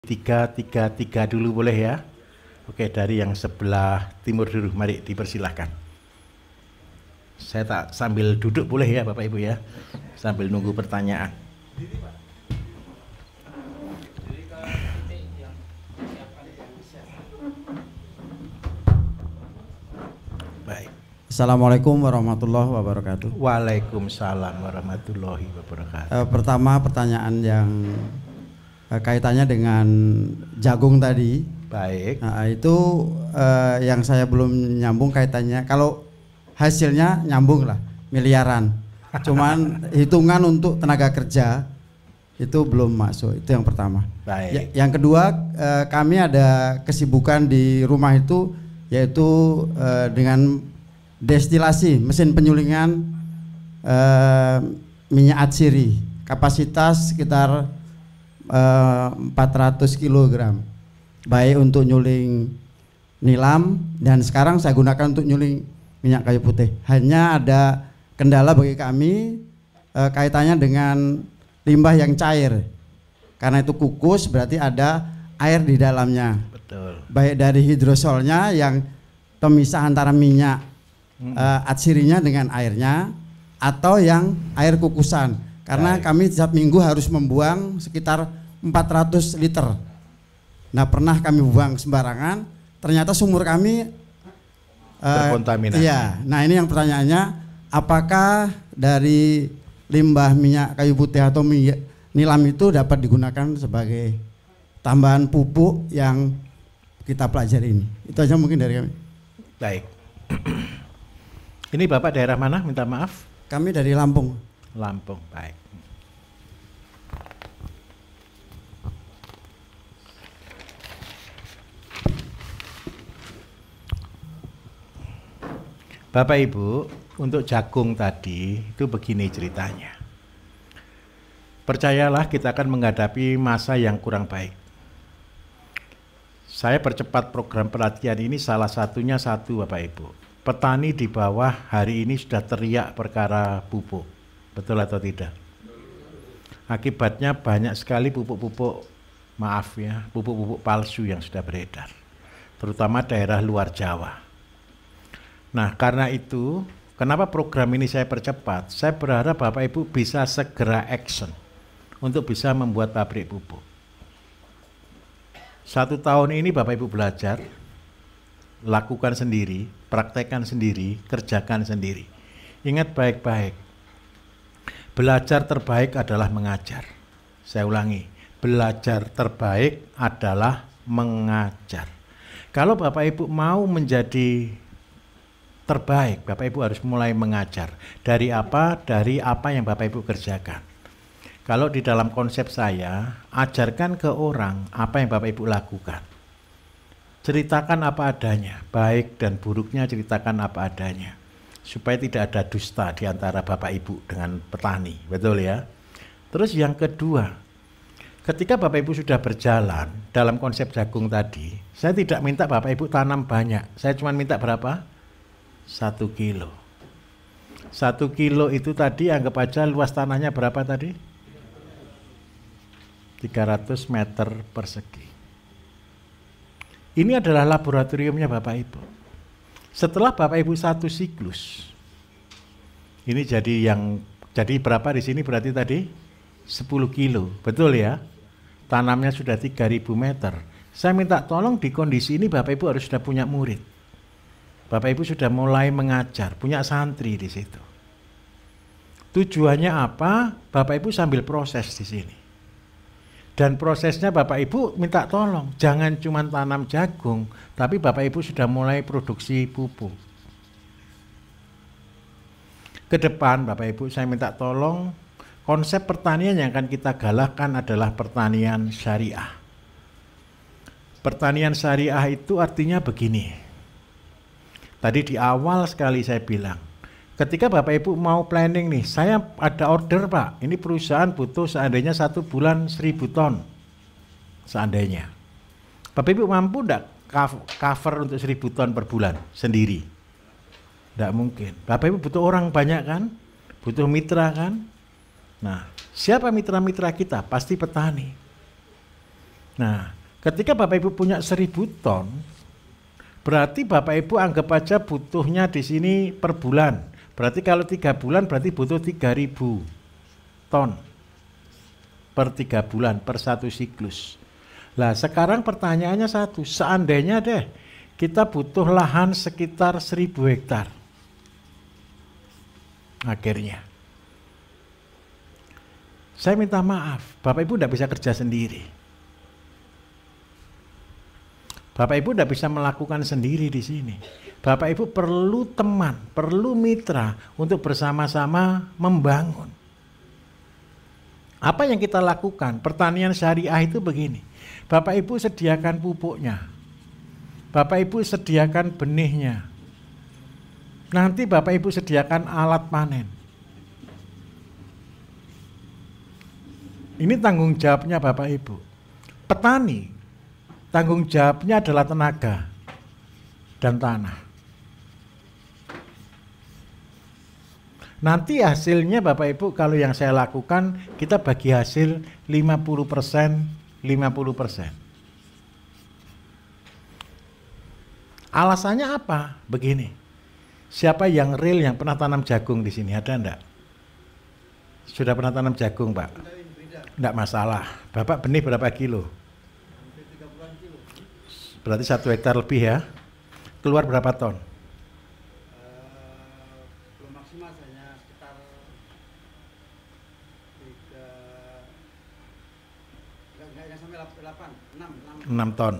333 dulu boleh ya? Oke, dari yang sebelah timur dulu, mari dipersilahkan. Saya tak sambil duduk boleh ya Bapak Ibu ya? Sambil nunggu pertanyaan. Baik. Assalamualaikum warahmatullahi wabarakatuh. Waalaikumsalam warahmatullahi wabarakatuh. Pertama pertanyaan yang kaitannya dengan jagung tadi. Baik. Nah, itu yang saya belum nyambung kaitannya. Kalau hasilnya nyambung lah, miliaran. Cuman hitungan untuk tenaga kerja itu belum masuk. Itu yang pertama. Baik. Yang kedua, kami ada kesibukan di rumah itu yaitu dengan destilasi, mesin penyulingan minyak atsiri, kapasitas sekitar 400 kg, baik untuk nyuling nilam dan sekarang saya gunakan untuk nyuling minyak kayu putih. Hanya ada kendala bagi kami kaitannya dengan limbah yang cair, karena itu kukus berarti ada air di dalamnya. Betul. Baik dari hidrosolnya yang pemisah antara minyak atsirinya dengan airnya, atau yang air kukusan, karena kami setiap minggu harus membuang sekitar 400 liter. Nah, pernah kami buang sembarangan, ternyata sumur kami terkontaminasi. Iya. Nah, ini yang pertanyaannya, apakah dari limbah minyak kayu putih atau minyak nilam itu dapat digunakan sebagai tambahan pupuk yang kita pelajari ini? Itu aja mungkin dari kami. Baik. Ini Bapak daerah mana? Minta maaf. Kami dari Lampung. Lampung, baik. Bapak Ibu, untuk jagung tadi itu begini ceritanya. Percayalah, kita akan menghadapi masa yang kurang baik. Saya percepat program pelatihan ini salah satunya satu Bapak Ibu. Petani di bawah hari ini sudah teriak perkara pupuk. Betul atau tidak? Akibatnya banyak sekali pupuk-pupuk, maaf ya, pupuk-pupuk palsu yang sudah beredar. Terutama daerah luar Jawa. Nah, karena itu, kenapa program ini saya percepat? Saya berharap Bapak Ibu bisa segera action untuk bisa membuat pabrik pupuk. 1 tahun ini Bapak Ibu belajar, lakukan sendiri, praktekkan sendiri, kerjakan sendiri. Ingat baik-baik, belajar terbaik adalah mengajar. Saya ulangi, belajar terbaik adalah mengajar. Kalau Bapak Ibu mau menjadi terbaik, Bapak Ibu harus mulai mengajar. Dari apa? Dari apa yang Bapak Ibu kerjakan. Kalau di dalam konsep saya, ajarkan ke orang apa yang Bapak Ibu lakukan. Ceritakan apa adanya, baik dan buruknya ceritakan apa adanya. Supaya tidak ada dusta di antara Bapak Ibu dengan petani, betul ya? Terus yang kedua, ketika Bapak Ibu sudah berjalan dalam konsep jagung tadi, saya tidak minta Bapak Ibu tanam banyak. Saya cuma minta berapa? 1 kilo. 1 kilo itu tadi anggap aja luas tanahnya berapa tadi? 300 meter persegi. Ini adalah laboratoriumnya Bapak Ibu. Setelah Bapak Ibu 1 siklus, ini jadi berapa di sini berarti tadi? 10 kilo, betul ya? Tanamnya sudah 3.000 meter. Saya minta tolong di kondisi ini Bapak Ibu harus sudah punya murid. Bapak Ibu sudah mulai mengajar, punya santri di situ. Tujuannya apa? Bapak Ibu sambil proses di sini. Dan prosesnya Bapak Ibu minta tolong, jangan cuma tanam jagung, tapi Bapak Ibu sudah mulai produksi pupuk. Ke depan Bapak Ibu saya minta tolong, konsep pertanian yang akan kita galakkan adalah pertanian syariah. Pertanian syariah itu artinya begini. Tadi di awal sekali saya bilang, ketika Bapak Ibu mau planning nih, saya ada order Pak, ini perusahaan butuh seandainya 1 bulan 1.000 ton. Seandainya. Bapak Ibu mampu enggak cover untuk 1.000 ton per bulan sendiri? Enggak mungkin. Bapak Ibu butuh orang banyak kan? Butuh mitra kan? Nah, siapa mitra-mitra kita? Pasti petani. Nah, ketika Bapak Ibu punya 1.000 ton, berarti Bapak Ibu anggap aja butuhnya di sini per bulan. Berarti kalau 3 bulan berarti butuh 3.000 ton per 3 bulan, per satu siklus. Nah, sekarang pertanyaannya satu, seandainya deh kita butuh lahan sekitar 1.000 hektar. Akhirnya, saya minta maaf, Bapak Ibu tidak bisa kerja sendiri. Bapak Ibu tidak bisa melakukan sendiri di sini. Bapak Ibu perlu teman, perlu mitra untuk bersama-sama membangun. Apa yang kita lakukan? Pertanian syariah itu begini. Bapak Ibu sediakan pupuknya. Bapak Ibu sediakan benihnya. Nanti Bapak Ibu sediakan alat panen. Ini tanggung jawabnya Bapak Ibu. Petani, tanggung jawabnya adalah tenaga dan tanah. Nanti hasilnya Bapak Ibu kalau yang saya lakukan, kita bagi hasil 50%, 50%. Alasannya apa? Begini. Siapa yang real yang pernah tanam jagung di sini? Ada enggak? Sudah pernah tanam jagung, Pak? Enggak masalah. Bapak benih berapa kilo? Berarti 1 hektar lebih ya. Keluar berapa ton? Belum maksimal, hanya sekitar 6 ton.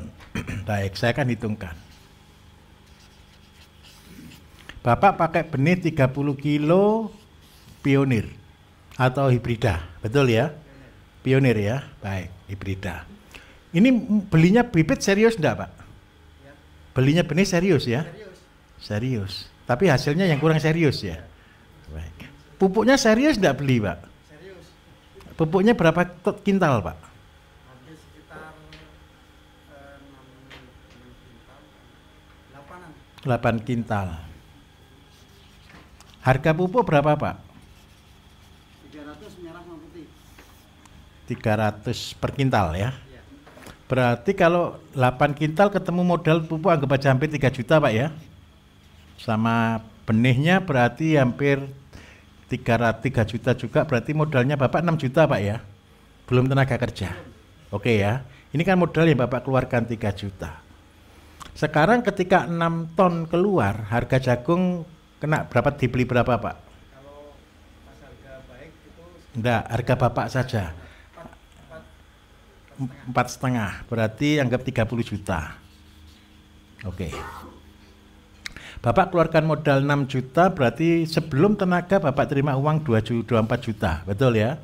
Baik, saya akan hitungkan. Bapak pakai benih 30 kilo pionir atau hibrida, betul ya? Pionir ya, baik, hibrida. Ini belinya bibit serius enggak, Pak? Ya. Belinya benih serius ya? Serius. Serius. Tapi hasilnya yang kurang serius ya? Baik. Pupuknya serius enggak beli, Pak? Serius. Pupuknya berapa kintal, Pak? Hampir sekitar 8 kintal. Harga pupuk berapa, Pak? 300 merah sama putih. 300 per kintal ya? Ya. Berarti kalau 8 kintal ketemu modal pupuk anggap aja hampir 3 juta, Pak ya? Sama benihnya berarti hampir 3 juta juga, berarti modalnya Bapak 6 juta, Pak ya? Belum tenaga kerja. Oke ya. Ini kan modal yang Bapak keluarkan 3 juta. Sekarang ketika 6 ton keluar, harga jagung kena berapa, dibeli berapa, Pak? Kalau pas harga baik itu Enggak, harga Bapak saja. 4,5, berarti anggap 30 juta. Oke. Bapak keluarkan modal 6 juta, berarti sebelum tenaga Bapak terima uang 24 juta, betul ya?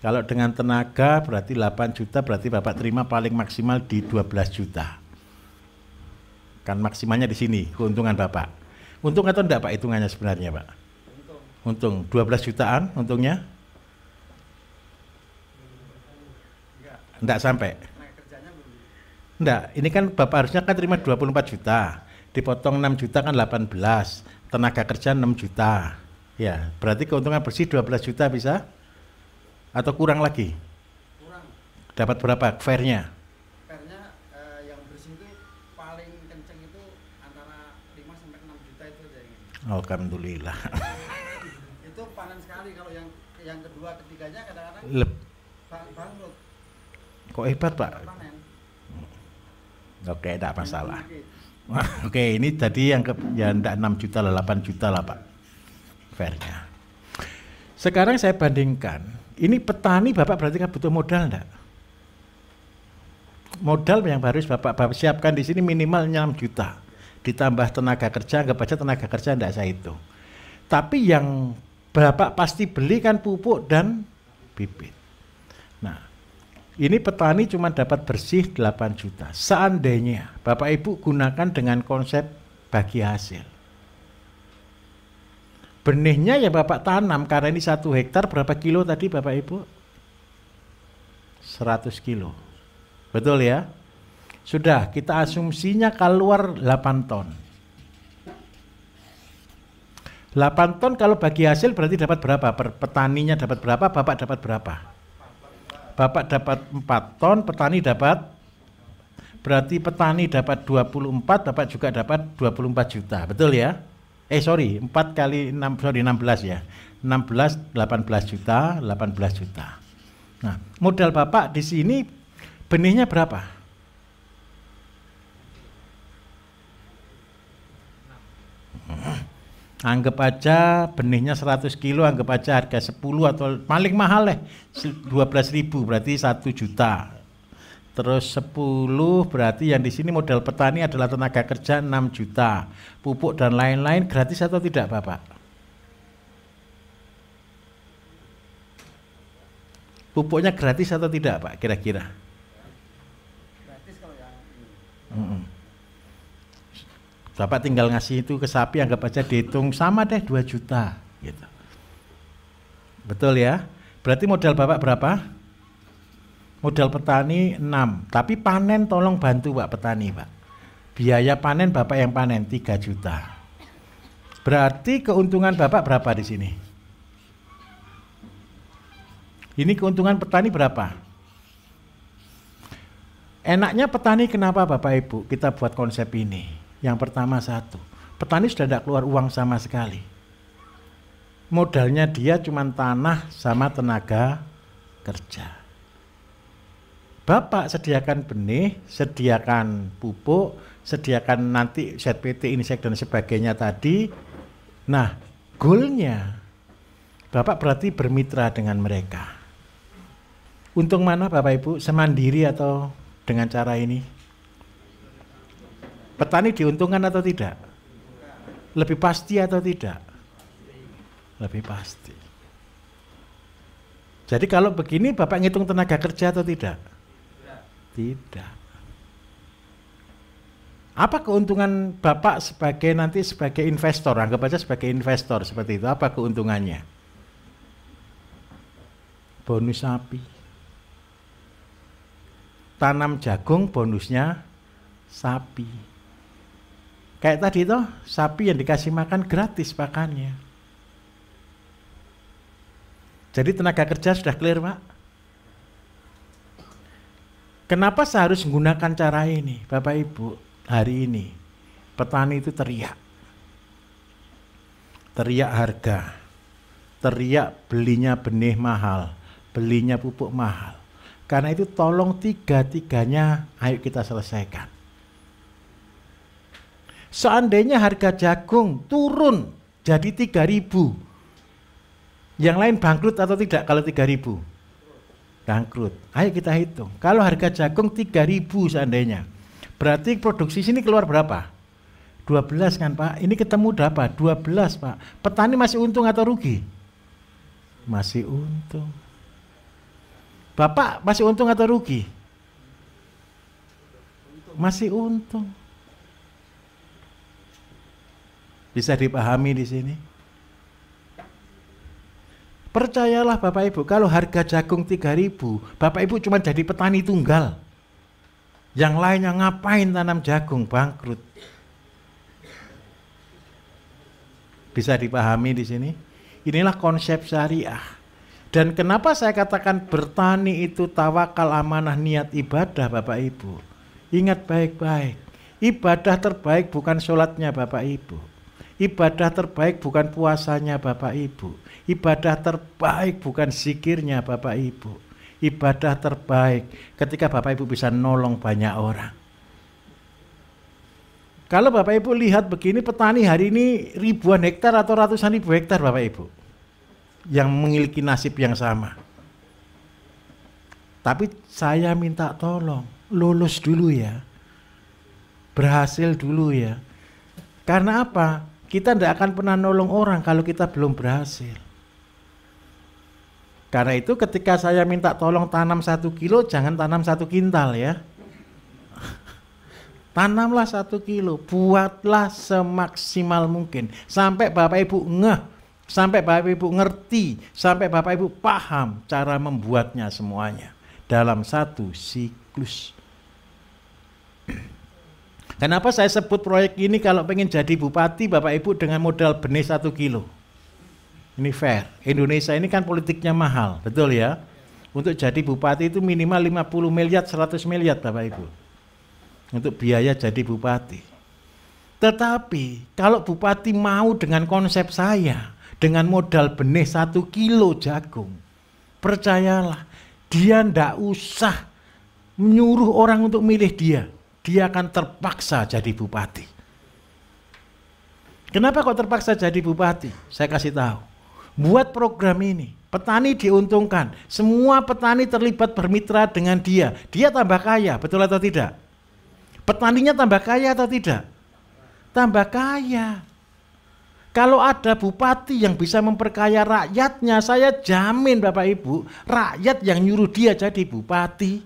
Kalau dengan tenaga berarti 8 juta, berarti Bapak terima paling maksimal di 12 juta. Kan maksimalnya di sini, keuntungan Bapak. Untung atau enggak, Pak, hitungannya sebenarnya, Pak? Untung 12 jutaan untungnya? Enggak sampai. Enggak, ini kan Bapak harusnya kan terima 24 juta. Dipotong 6 juta kan 18. Tenaga kerja 6 juta. Ya, berarti keuntungan bersih 12 juta bisa? Atau kurang lagi? kurang. Dapat berapa fairnya? Pernya yang bersih itu paling kenceng itu antara 5 sampai 6 juta itu aja ini. Alhamdulillah. Itu panen sekali. Kalau yang kedua ketiganya kadang-kadang bangkrut. Kok hebat, Pak? Panen. Oke, tidak masalah. Oke, ini tadi yang ya enggak 6 juta lah, 8 juta lah, Pak. Fairnya. Sekarang saya bandingkan, ini petani Bapak berarti kan butuh modal enggak? Modal yang harus Bapak siapkan di sini minimal 6 juta. Ditambah tenaga kerja, anggap aja tenaga kerja enggak saya itu. Tapi yang Bapak pasti beli kan pupuk dan bibit. Nah, ini petani cuma dapat bersih 8 juta. Seandainya Bapak Ibu gunakan dengan konsep bagi hasil. Benihnya ya Bapak tanam, karena ini 1 hektar berapa kilo tadi Bapak Ibu? 100 kilo. Betul ya? Sudah, kita asumsinya keluar 8 ton. 8 ton kalau bagi hasil berarti dapat berapa? Petaninya dapat berapa, Bapak dapat berapa? Bapak dapat 4 ton, petani dapat berarti petani dapat 24, Bapak juga dapat 24 juta, betul ya? Sorry, 4 kali 6, sorry 16 ya. 16, 18 juta, 18 juta. Nah, modal Bapak di sini benihnya berapa? Anggap aja benihnya 100 kilo, anggap aja harga 10 atau paling mahal 12.000, berarti 1 juta. Terus 10 berarti yang di sini modal petani adalah tenaga kerja 6 juta. Pupuk dan lain-lain gratis atau tidak Bapak? Pupuknya gratis atau tidak Pak kira-kira? Gratis kalau yang Bapak tinggal ngasih itu ke sapi, anggap aja dihitung sama deh 2 juta gitu. Betul ya? Berarti modal Bapak berapa? Modal petani 6, tapi panen tolong bantu Pak petani Pak. Biaya panen Bapak yang panen 3 juta. Berarti keuntungan Bapak berapa di sini? Ini keuntungan petani berapa? Enaknya petani kenapa Bapak Ibu kita buat konsep ini? Yang pertama satu, petani sudah tidak keluar uang sama sekali. Modalnya dia cuma tanah sama tenaga kerja. Bapak sediakan benih, sediakan pupuk, sediakan nanti ZPT, insek dan sebagainya tadi. Nah, goalnya Bapak berarti bermitra dengan mereka. Untung mana Bapak Ibu, semandiri atau dengan cara ini? Petani diuntungkan atau tidak? Lebih pasti atau tidak? Lebih pasti. Jadi kalau begini Bapak ngitung tenaga kerja atau tidak? Tidak. Apa keuntungan Bapak sebagai nanti sebagai investor? Anggap aja sebagai investor seperti itu. Apa keuntungannya? Bonus sapi. Tanam jagung bonusnya sapi. Kayak tadi toh, sapi yang dikasih makan gratis pakannya. Jadi tenaga kerja sudah clear Pak? Kenapa saya harus menggunakan cara ini Bapak Ibu? Hari ini petani itu teriak. Teriak harga. Teriak belinya benih mahal. Belinya pupuk mahal. Karena itu tolong tiga-tiganya ayo kita selesaikan. Seandainya harga jagung turun jadi 3.000, yang lain bangkrut atau tidak kalau 3.000? Bangkrut. Ayo kita hitung. Kalau harga jagung 3.000 seandainya, berarti produksi sini keluar berapa? 12 kan Pak? Ini ketemu berapa? 12 Pak. Petani masih untung atau rugi? Masih untung. Bapak masih untung atau rugi? Masih untung. Bisa dipahami di sini? Percayalah Bapak Ibu, kalau harga jagung 3.000, Bapak Ibu cuma jadi petani tunggal. Yang lainnya ngapain tanam jagung, bangkrut. Bisa dipahami di sini? Inilah konsep syariah. Dan kenapa saya katakan bertani itu tawakal, amanah, niat, ibadah Bapak Ibu. Ingat baik-baik, ibadah terbaik bukan sholatnya Bapak Ibu. Ibadah terbaik bukan puasanya Bapak Ibu. Ibadah terbaik bukan zikirnya Bapak Ibu. Ibadah terbaik ketika Bapak Ibu bisa nolong banyak orang. Kalau Bapak Ibu lihat begini, petani hari ini ribuan hektar atau ratusan ribu hektar Bapak Ibu yang memiliki nasib yang sama. Tapi saya minta tolong, lulus dulu ya. Berhasil dulu ya. Karena apa? Kita tidak akan pernah nolong orang kalau kita belum berhasil. Karena itu ketika saya minta tolong tanam 1 kilo, jangan tanam 1 kintal ya. Tanamlah 1 kilo, buatlah semaksimal mungkin. Sampai Bapak Ibu ngeh, sampai Bapak Ibu ngerti, sampai Bapak Ibu paham cara membuatnya semuanya. Dalam 1 siklus. Kenapa saya sebut proyek ini kalau pengen jadi bupati Bapak Ibu dengan modal benih 1 kilo? Ini fair. Indonesia ini kan politiknya mahal, betul ya? Untuk jadi bupati itu minimal 50 miliar, 100 miliar Bapak Ibu. untuk biaya jadi bupati. Tetapi kalau bupati mau dengan konsep saya, dengan modal benih 1 kilo jagung, percayalah, dia ndak usah menyuruh orang untuk milih dia. Dia akan terpaksa jadi bupati. Kenapa kok terpaksa jadi bupati? Saya kasih tahu. Buat program ini, petani diuntungkan. Semua petani terlibat bermitra dengan dia. Dia tambah kaya, betul atau tidak? Petaninya tambah kaya atau tidak? Tambah kaya. Kalau ada bupati yang bisa memperkaya rakyatnya, saya jamin Bapak Ibu, rakyat yang nyuruh dia jadi bupati.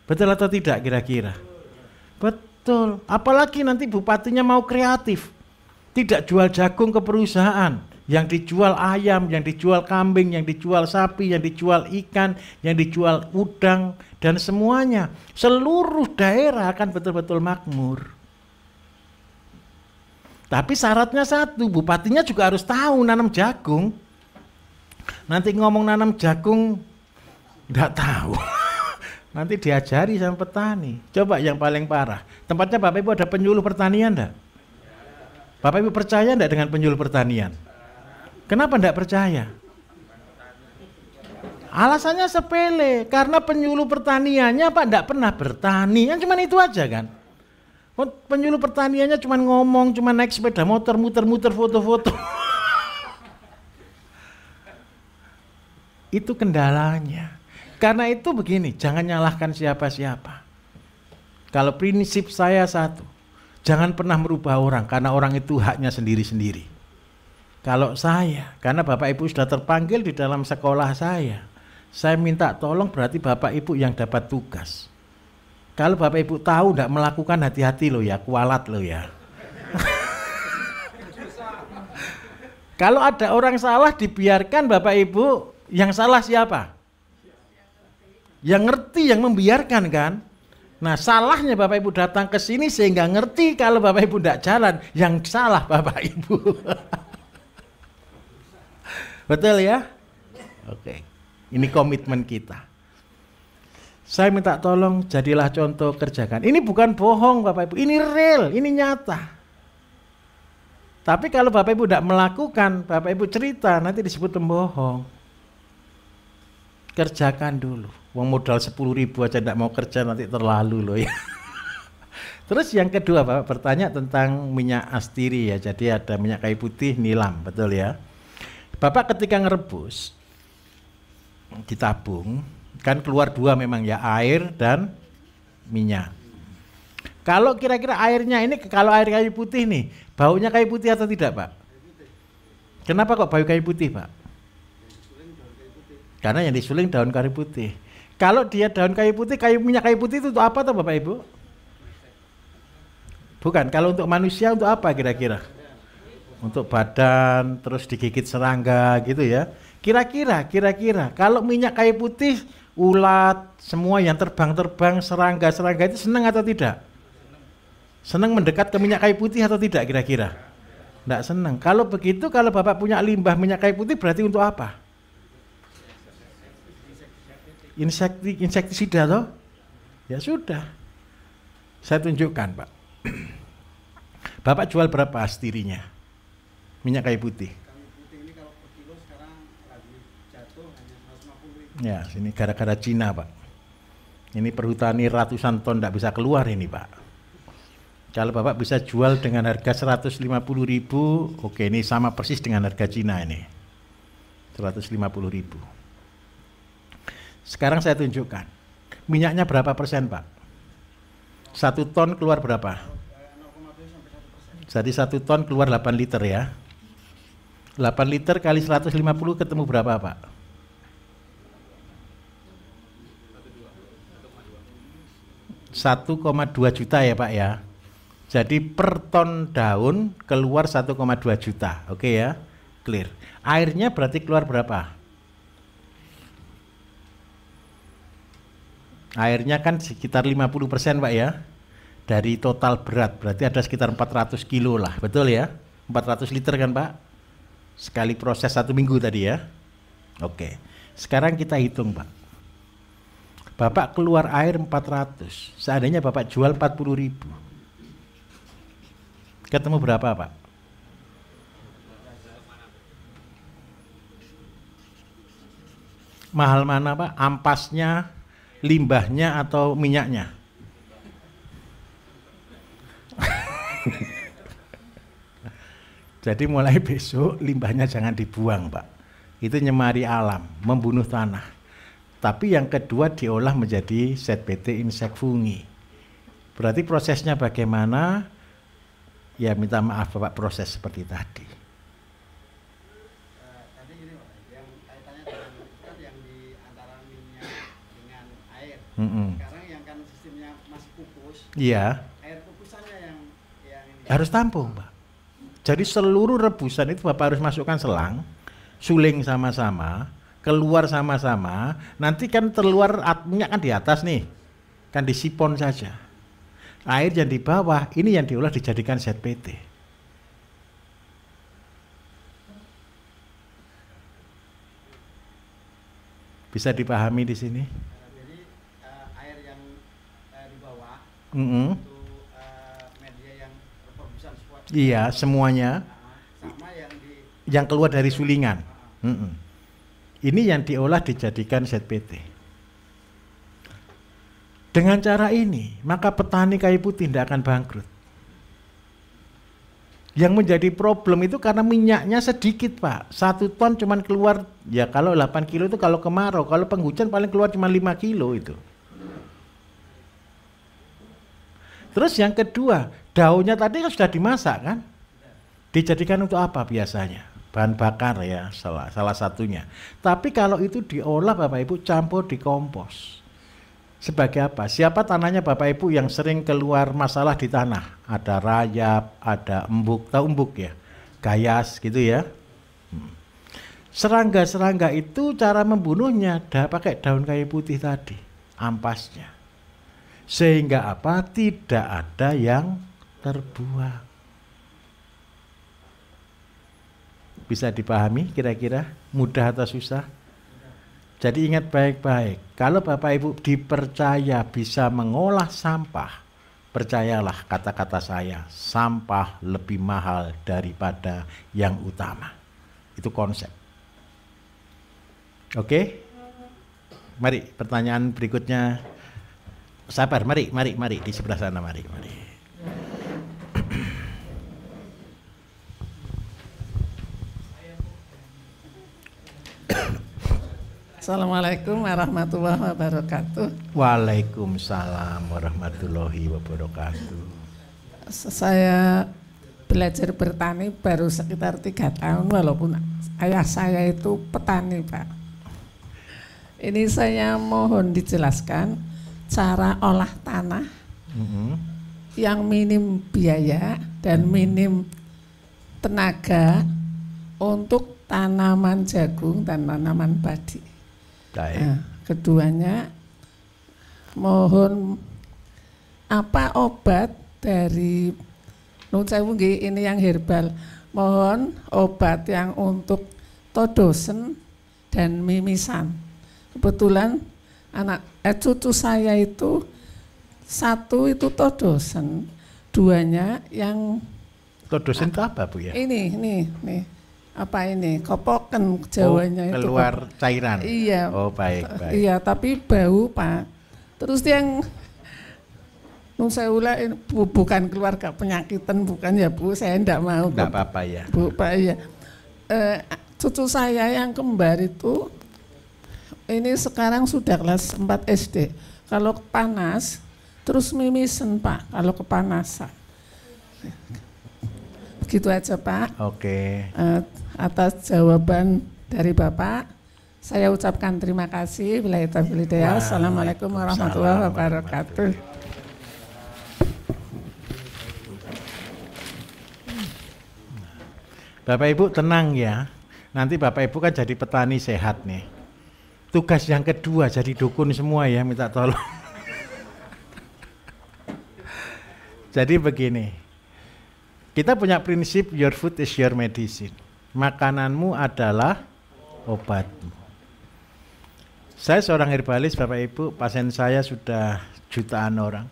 Betul atau tidak kira-kira? Betul. Apalagi nanti bupatinya mau kreatif. Tidak jual jagung ke perusahaan, yang dijual ayam, yang dijual kambing, yang dijual sapi, yang dijual ikan, yang dijual udang, dan semuanya. Seluruh daerah akan betul-betul makmur. Tapi syaratnya satu, bupatinya juga harus tahu nanam jagung. Nanti ngomong nanam jagung, enggak tahu. Nanti diajari sama petani. Coba yang paling parah, tempatnya Bapak Ibu ada penyuluh pertanian enggak? Bapak Ibu percaya enggak dengan penyuluh pertanian? Kenapa enggak percaya? Alasannya sepele, karena penyuluh pertaniannya Pak enggak pernah bertani, kan cuma itu aja kan. Penyuluh pertaniannya cuma ngomong, cuma naik sepeda motor, muter-muter, foto-foto. Itu kendalanya. Karena itu begini, jangan nyalahkan siapa-siapa. Kalau prinsip saya satu, jangan pernah merubah orang, karena orang itu haknya sendiri-sendiri. Kalau saya, karena Bapak Ibu sudah terpanggil di dalam sekolah saya minta tolong berarti Bapak Ibu yang dapat tugas. Kalau Bapak Ibu tahu tidak melakukan, hati-hati loh ya, kualat loh ya. Kalau ada orang salah dibiarkan Bapak Ibu, yang salah siapa? Yang ngerti, yang membiarkan kan? Nah salahnya Bapak Ibu datang ke sini sehingga ngerti kalau Bapak Ibu tidak jalan, yang salah Bapak Ibu. Betul ya? Oke, ini komitmen kita. Saya minta tolong jadilah contoh, kerjakan. Ini bukan bohong Bapak Ibu, ini real, ini nyata. Tapi kalau Bapak Ibu tidak melakukan, Bapak Ibu cerita, nanti disebut pembohong. Kerjakan dulu. Uang modal 10.000 aja tidak mau kerja, nanti terlalu loh ya. Terus yang kedua Bapak bertanya tentang minyak astiri ya. Jadi ada minyak kayu putih, nilam, betul ya. Bapak ketika ngerebus, ditabung, kan keluar dua memang ya, air dan minyak. Kalau kira-kira airnya ini, kalau air kayu putih nih, baunya kayu putih atau tidak Pak? Kenapa kok bau kayu putih Pak? Karena yang disuling daun kayu putih. Kalau dia daun kayu putih, minyak kayu putih itu untuk apa tuh Bapak Ibu? Bukan, kalau untuk manusia untuk apa kira-kira? Untuk badan, terus digigit serangga gitu ya. Kira-kira, kalau minyak kayu putih, ulat, semua yang terbang-terbang, serangga itu senang atau tidak? Senang mendekat ke minyak kayu putih atau tidak kira-kira? Tidak senang. Kalau begitu, kalau Bapak punya limbah minyak kayu putih berarti untuk apa? Insektisida toh? Ya sudah. Saya tunjukkan Pak. Bapak jual berapa astirinya? Minyak kayu putih. Ya, sini gara-gara Cina Pak. Ini perhutani ratusan ton tidak bisa keluar ini Pak. Kalau Bapak bisa jual dengan harga 150.000, oke, ini sama persis dengan harga Cina ini. 150.000. Sekarang saya tunjukkan. Minyaknya berapa persen Pak? 1 ton keluar berapa? Jadi 1 ton keluar 8 liter ya. 8 liter kali 150 ketemu berapa Pak? 1,2 juta ya Pak ya. Jadi per ton daun keluar 1,2 juta. Oke ya, clear. Airnya berarti keluar berapa? Airnya kan sekitar 50% Pak ya. Dari total berat, berarti ada sekitar 400 kilo lah, betul ya? 400 liter kan Pak? Sekali proses 1 minggu tadi ya. Oke, sekarang kita hitung Pak. Bapak keluar air 400, seandainya Bapak jual 40.000. Ketemu berapa, Pak? Mahal mana, Pak? Ampasnya, limbahnya, atau minyaknya? Jadi mulai besok limbahnya jangan dibuang, Pak. Itu nyemari alam, membunuh tanah. Tapi yang kedua diolah menjadi ZBT insek fungi. Berarti prosesnya bagaimana? Ya minta maaf Bapak, proses seperti tadi. Tadi gini Pak, yang kaitannya dengan kan yang di antara minyak dengan air. Sekarang yang kan sistemnya masih pupus. Iya. Air pupusannya yang ini. Harus tampung, Pak. Jadi seluruh rebusan itu Bapak harus masukkan selang, suling sama-sama, keluar sama-sama, nanti kan terluar minyak kan di atas nih, kan disipon saja. Air yang di bawah, ini yang diolah dijadikan ZBT. Bisa dipahami di sini? Jadi air yang di bawah, untuk media yang reproduksi spot. Iya, semuanya. Sama yang keluar dari sulingan. Ini yang diolah dijadikan ZBT. Dengan cara ini, maka petani kayu putih tidak akan bangkrut. Yang menjadi problem itu karena minyaknya sedikit, Pak. 1 ton cuman keluar, ya kalau 8 kilo itu kalau kemarau, kalau penghujan paling keluar cuma 5 kilo itu. Terus yang kedua, daunnya tadi kan sudah dimasak kan? Dijadikan untuk apa biasanya? Bahan bakar ya, salah satunya. Tapi kalau itu diolah Bapak Ibu, campur di kompos. Sebagai apa? Siapa tanahnya Bapak Ibu yang sering keluar masalah di tanah? Ada rayap, ada embuk, tahu embuk ya? Gayas gitu ya. Serangga-serangga itu cara membunuhnya pakai daun kayu putih tadi, ampasnya. Sehingga apa? Tidak ada yang terbuang. Bisa dipahami kira-kira? Mudah atau susah? Jadi ingat baik-baik, kalau Bapak Ibu dipercaya bisa mengolah sampah, percayalah kata-kata saya, sampah lebih mahal daripada yang utama. Itu konsep. Oke? Mari pertanyaan berikutnya. Sabar, mari di sebelah sana, mari. Assalamualaikum warahmatullahi wabarakatuh. Waalaikumsalam warahmatullahi wabarakatuh. Saya belajar bertani baru sekitar 3 tahun, walaupun ayah saya itu petani, Pak. Ini saya mohon dijelaskan cara olah tanah yang minim biaya dan minim tenaga untuk tanaman jagung dan tanaman padi. Nah, keduanya mohon apa obat dari nun sewu nggih, ini yang herbal. Mohon obat yang untuk todosen dan mimisan. Kebetulan cucu saya itu 1 itu todosen, 2-nya yang todosen itu apa Bu ya? Ini apa ini, kopoken Jawanya itu keluar cairan. Iya. Oh baik. Iya, tapi bau Pak. Terus yang nusaula bukan keluarga penyakitan, bukan ya Bu, saya enggak mau. Enggak apa-apa ya. Bu Pak ya. Cucu saya yang kembar itu ini sekarang sudah kelas 4 SD. Kalau panas terus mimisen Pak, kalau kepanasan. Begitu aja Pak. Oke. Atas jawaban dari Bapak, saya ucapkan terima kasih. Billahi taufiq hidayah. Assalamualaikum warahmatullahi wabarakatuh. Bapak Ibu tenang ya. Nanti Bapak Ibu kan jadi petani sehat nih. Tugas yang kedua jadi dukun semua ya, minta tolong. Jadi begini. Kita punya prinsip your food is your medicine. Makananmu adalah obatmu. Saya seorang herbalis, Bapak Ibu, pasien saya sudah jutaan orang.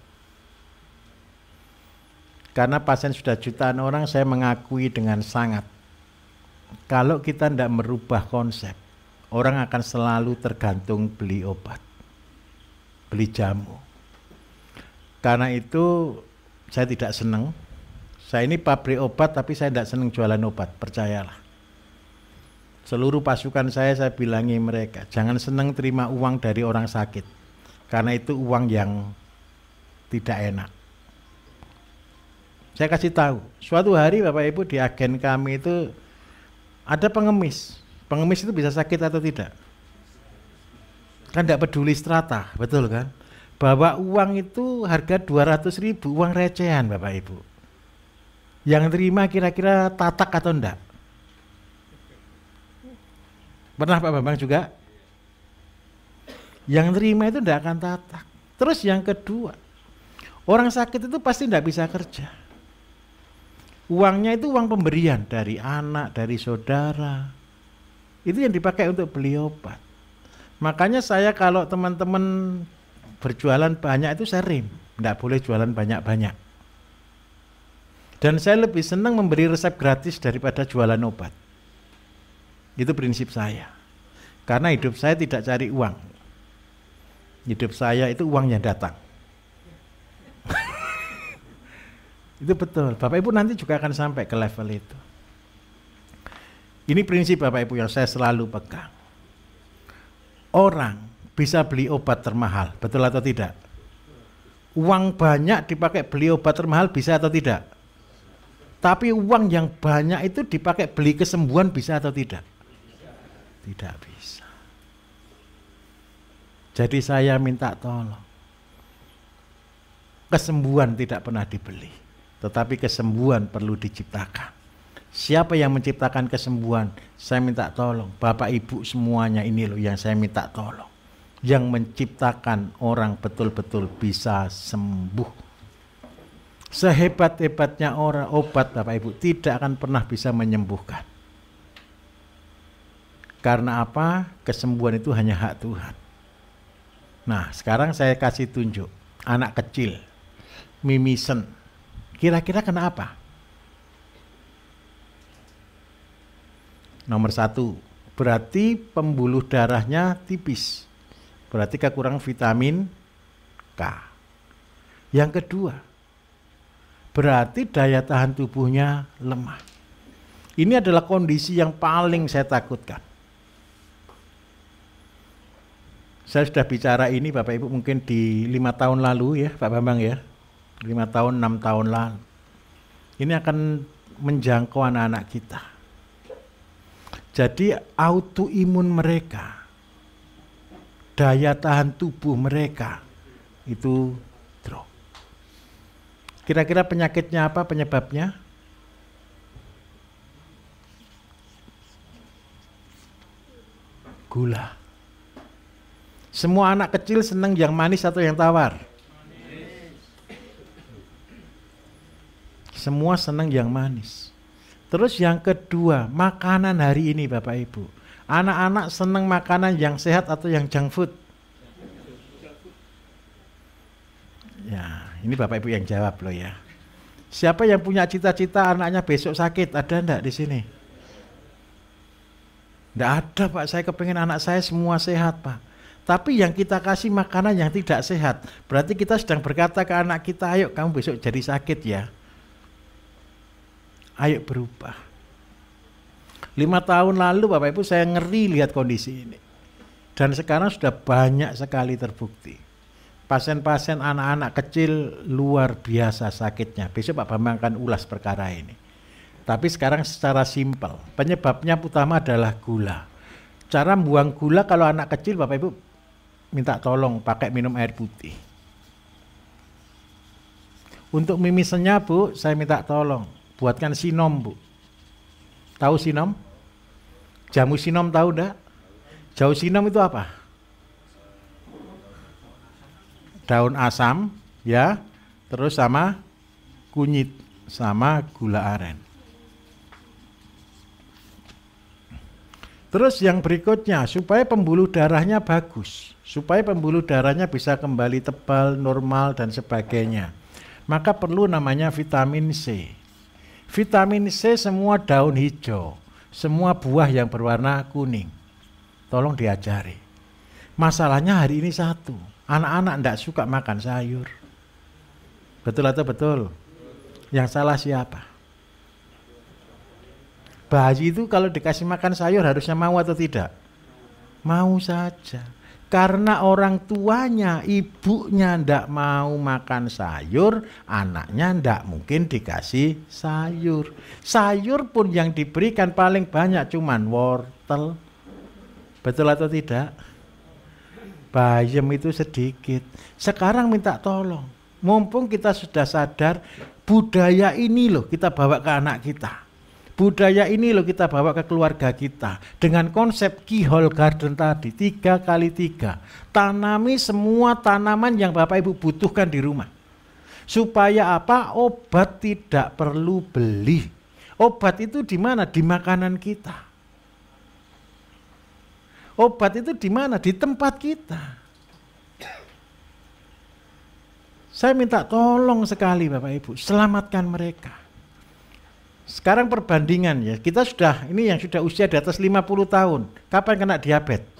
Karena pasien sudah jutaan orang, saya mengakui dengan sangat, kalau kita tidak merubah konsep, orang akan selalu tergantung beli obat, beli jamu. Karena itu saya tidak senang. Saya ini pabrik obat, tapi saya tidak senang jualan obat, percayalah. Seluruh pasukan saya bilangi mereka, jangan senang terima uang dari orang sakit, karena itu uang yang tidak enak. Saya kasih tahu, suatu hari Bapak Ibu di agen kami itu ada pengemis. Pengemis itu bisa sakit atau tidak? Kan tidak peduli strata, betul kan? Bawa uang itu harga 200.000, uang recehan Bapak Ibu. Yang terima kira-kira tatak atau enggak? Pernah Pak Bambang juga? Yang terima itu enggak akan tatak. Terus yang kedua, orang sakit itu pasti enggak bisa kerja. Uangnya itu uang pemberian dari anak, dari saudara. Itu yang dipakai untuk beli obat. Makanya saya kalau teman-teman berjualan banyak itu saya rem, enggak boleh jualan banyak-banyak. Dan saya lebih senang memberi resep gratis daripada jualan obat. Itu prinsip saya. Karena hidup saya tidak cari uang. Hidup saya itu uang yang datang. Itu betul. Bapak Ibu nanti juga akan sampai ke level itu. Ini prinsip Bapak Ibu yang saya selalu pegang. Orang bisa beli obat termahal, betul atau tidak? Uang banyak dipakai beli obat termahal bisa atau tidak? Tapi uang yang banyak itu dipakai beli kesembuhan bisa atau tidak? Tidak bisa. Jadi saya minta tolong. Kesembuhan tidak pernah dibeli, tetapi kesembuhan perlu diciptakan. Siapa yang menciptakan kesembuhan? Saya minta tolong. Bapak Ibu semuanya ini loh yang saya minta tolong. Yang menciptakan orang betul-betul bisa sembuh. Sehebat-hebatnya orang obat Bapak Ibu tidak akan pernah bisa menyembuhkan. Karena apa? Kesembuhan itu hanya hak Tuhan. Nah, sekarang saya kasih tunjuk. Anak kecil, mimisen. Kira-kira kenapa? Nomor 1, berarti pembuluh darahnya tipis. Berarti kekurangan vitamin K. Yang kedua, berarti daya tahan tubuhnya lemah. Ini adalah kondisi yang paling saya takutkan. Saya sudah bicara ini Bapak Ibu mungkin di 5 tahun lalu ya Pak Bambang ya. 5 tahun, 6 tahun lalu. Ini akan menjangkau anak-anak kita. Jadi autoimun mereka, daya tahan tubuh mereka itu drop. Kira-kira penyakitnya apa penyebabnya? Gula. Semua anak kecil senang yang manis atau yang tawar? Semua senang yang manis. Terus yang kedua, makanan hari ini Bapak Ibu. Anak-anak senang makanan yang sehat atau yang junk food? Ya, ini Bapak Ibu yang jawab loh ya. Siapa yang punya cita-cita anaknya besok sakit? Ada enggak di sini? Enggak ada Pak, saya kepingin anak saya semua sehat Pak. Tapi yang kita kasih makanan yang tidak sehat, berarti kita sedang berkata ke anak kita, ayo kamu besok jadi sakit ya. Ayo berubah. 5 tahun lalu Bapak Ibu saya ngeri lihat kondisi ini. Dan sekarang sudah banyak sekali terbukti. Pasien-pasien anak-anak kecil luar biasa sakitnya. Besok Pak Bambang akan ulas perkara ini. Tapi sekarang secara simpel, penyebabnya utama adalah gula. Cara buang gula kalau anak kecil Bapak Ibu minta tolong pakai minum air putih. Untuk mimisennya Bu, saya minta tolong buatkan sinom Bu. Tahu sinom? Jamu sinom tahu enggak? Jamu sinom itu apa? Daun asam ya, terus sama kunyit sama gula aren. Terus yang berikutnya, supaya pembuluh darahnya bagus, supaya pembuluh darahnya bisa kembali tebal, normal, dan sebagainya, maka perlu namanya vitamin C. Vitamin C semua daun hijau, semua buah yang berwarna kuning. Tolong diajari. Masalahnya hari ini satu, anak-anak tidak suka makan sayur. Betul atau betul? Yang salah siapa? Bayi itu kalau dikasih makan sayur harusnya mau atau tidak? Mau saja. Karena orang tuanya, ibunya ndak mau makan sayur, anaknya ndak mungkin dikasih sayur. Sayur pun yang diberikan paling banyak cuman wortel. Betul atau tidak? Bayam itu sedikit. Sekarang minta tolong. Mumpung kita sudah sadar, budaya ini loh kita bawa ke anak kita. Budaya ini loh kita bawa ke keluarga kita. Dengan konsep keyhole garden tadi, 3x3. Tanami semua tanaman yang Bapak Ibu butuhkan di rumah. Supaya apa? Obat tidak perlu beli. Obat itu di mana? Di makanan kita. Obat itu di mana? Di tempat kita. Saya minta tolong sekali Bapak Ibu, selamatkan mereka. Sekarang perbandingan ya, kita sudah, ini yang sudah usia di atas 50 tahun, kapan kena diabetes?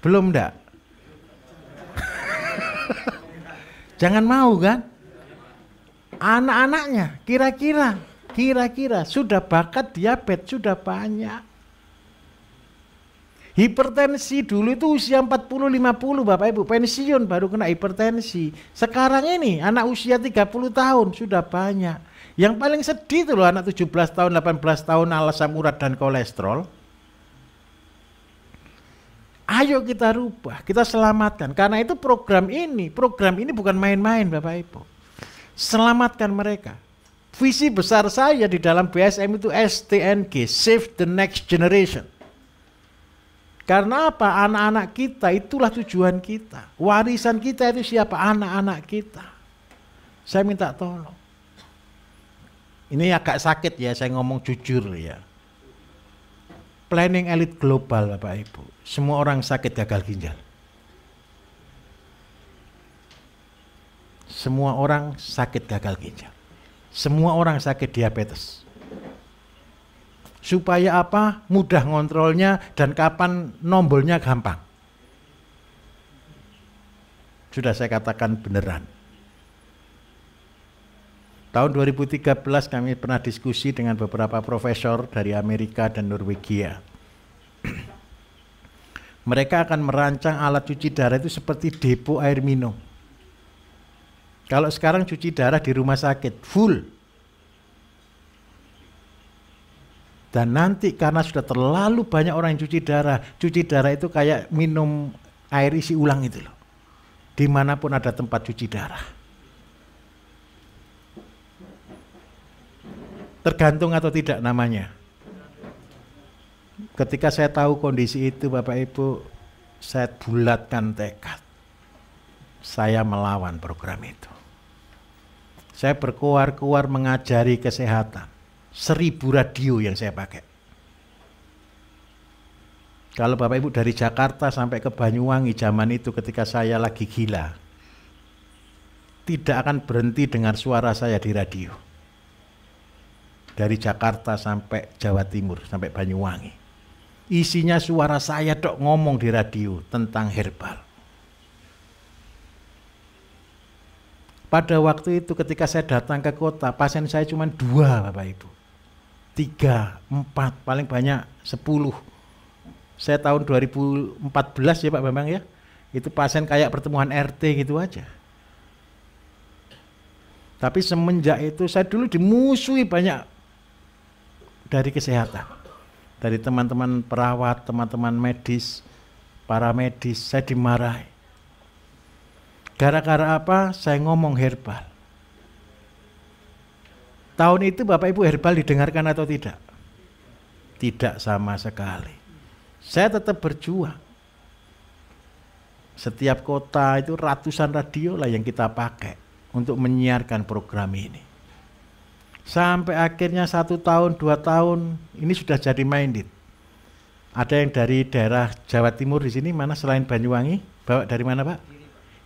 Belum enggak? Jangan mau kan? Anak-anaknya kira-kira sudah bakat diabetes, sudah banyak. Hipertensi dulu itu usia 40-50 Bapak Ibu, pensiun baru kena hipertensi. Sekarang ini anak usia 30 tahun sudah banyak. Yang paling sedih itu loh anak 17 tahun, 18 tahun asam urat dan kolesterol. Ayo kita rubah, kita selamatkan. Karena itu program ini bukan main-main Bapak Ibu. Selamatkan mereka. Visi besar saya di dalam BSM itu STNG, Save the Next Generation. Karena apa? Anak-anak kita itulah tujuan kita. Warisan kita itu siapa? Anak-anak kita. Saya minta tolong. Ini agak sakit ya, saya ngomong jujur ya. Planning elit global Bapak Ibu. Semua orang sakit gagal ginjal. Semua orang sakit gagal ginjal. Semua orang sakit diabetes. Supaya apa? Mudah ngontrolnya dan kapan nombolnya gampang. Sudah saya katakan beneran. Tahun 2013 kami pernah diskusi dengan beberapa profesor dari Amerika dan Norwegia. Mereka akan merancang alat cuci darah itu seperti depo air minum. Kalau sekarang cuci darah di rumah sakit full. Dan nanti karena sudah terlalu banyak orang yang cuci darah itu kayak minum air isi ulang itu loh. Dimanapun ada tempat cuci darah. Tergantung atau tidak namanya. Ketika saya tahu kondisi itu Bapak Ibu, saya bulatkan tekad. Saya melawan program itu. Saya berkuar-kuar mengajari kesehatan. 1000 radio yang saya pakai. Kalau Bapak Ibu dari Jakarta sampai ke Banyuwangi zaman itu ketika saya lagi gila, tidak akan berhenti dengar suara saya di radio. Dari Jakarta sampai Jawa Timur, sampai Banyuwangi. Isinya suara saya dok ngomong di radio tentang herbal. Pada waktu itu ketika saya datang ke kota, pasien saya cuma 2 Bapak Ibu. 3, 4, paling banyak 10. Saya tahun 2014 ya Pak Bambang ya, itu pasien kayak pertemuan RT gitu aja. Tapi semenjak itu saya dulu dimusuhi banyak dari kesehatan, dari teman-teman perawat, teman-teman medis, para medis, saya dimarahi. Gara-gara apa? Saya ngomong herbal. Tahun itu Bapak Ibu herbal didengarkan atau tidak? Tidak sama sekali. Saya tetap berjuang. Setiap kota itu ratusan radio lah yang kita pakai untuk menyiarkan program ini. Sampai akhirnya 1 tahun, 2 tahun, ini sudah jadi minded. Ada yang dari daerah Jawa Timur di sini, mana selain Banyuwangi? Bawa dari mana Pak?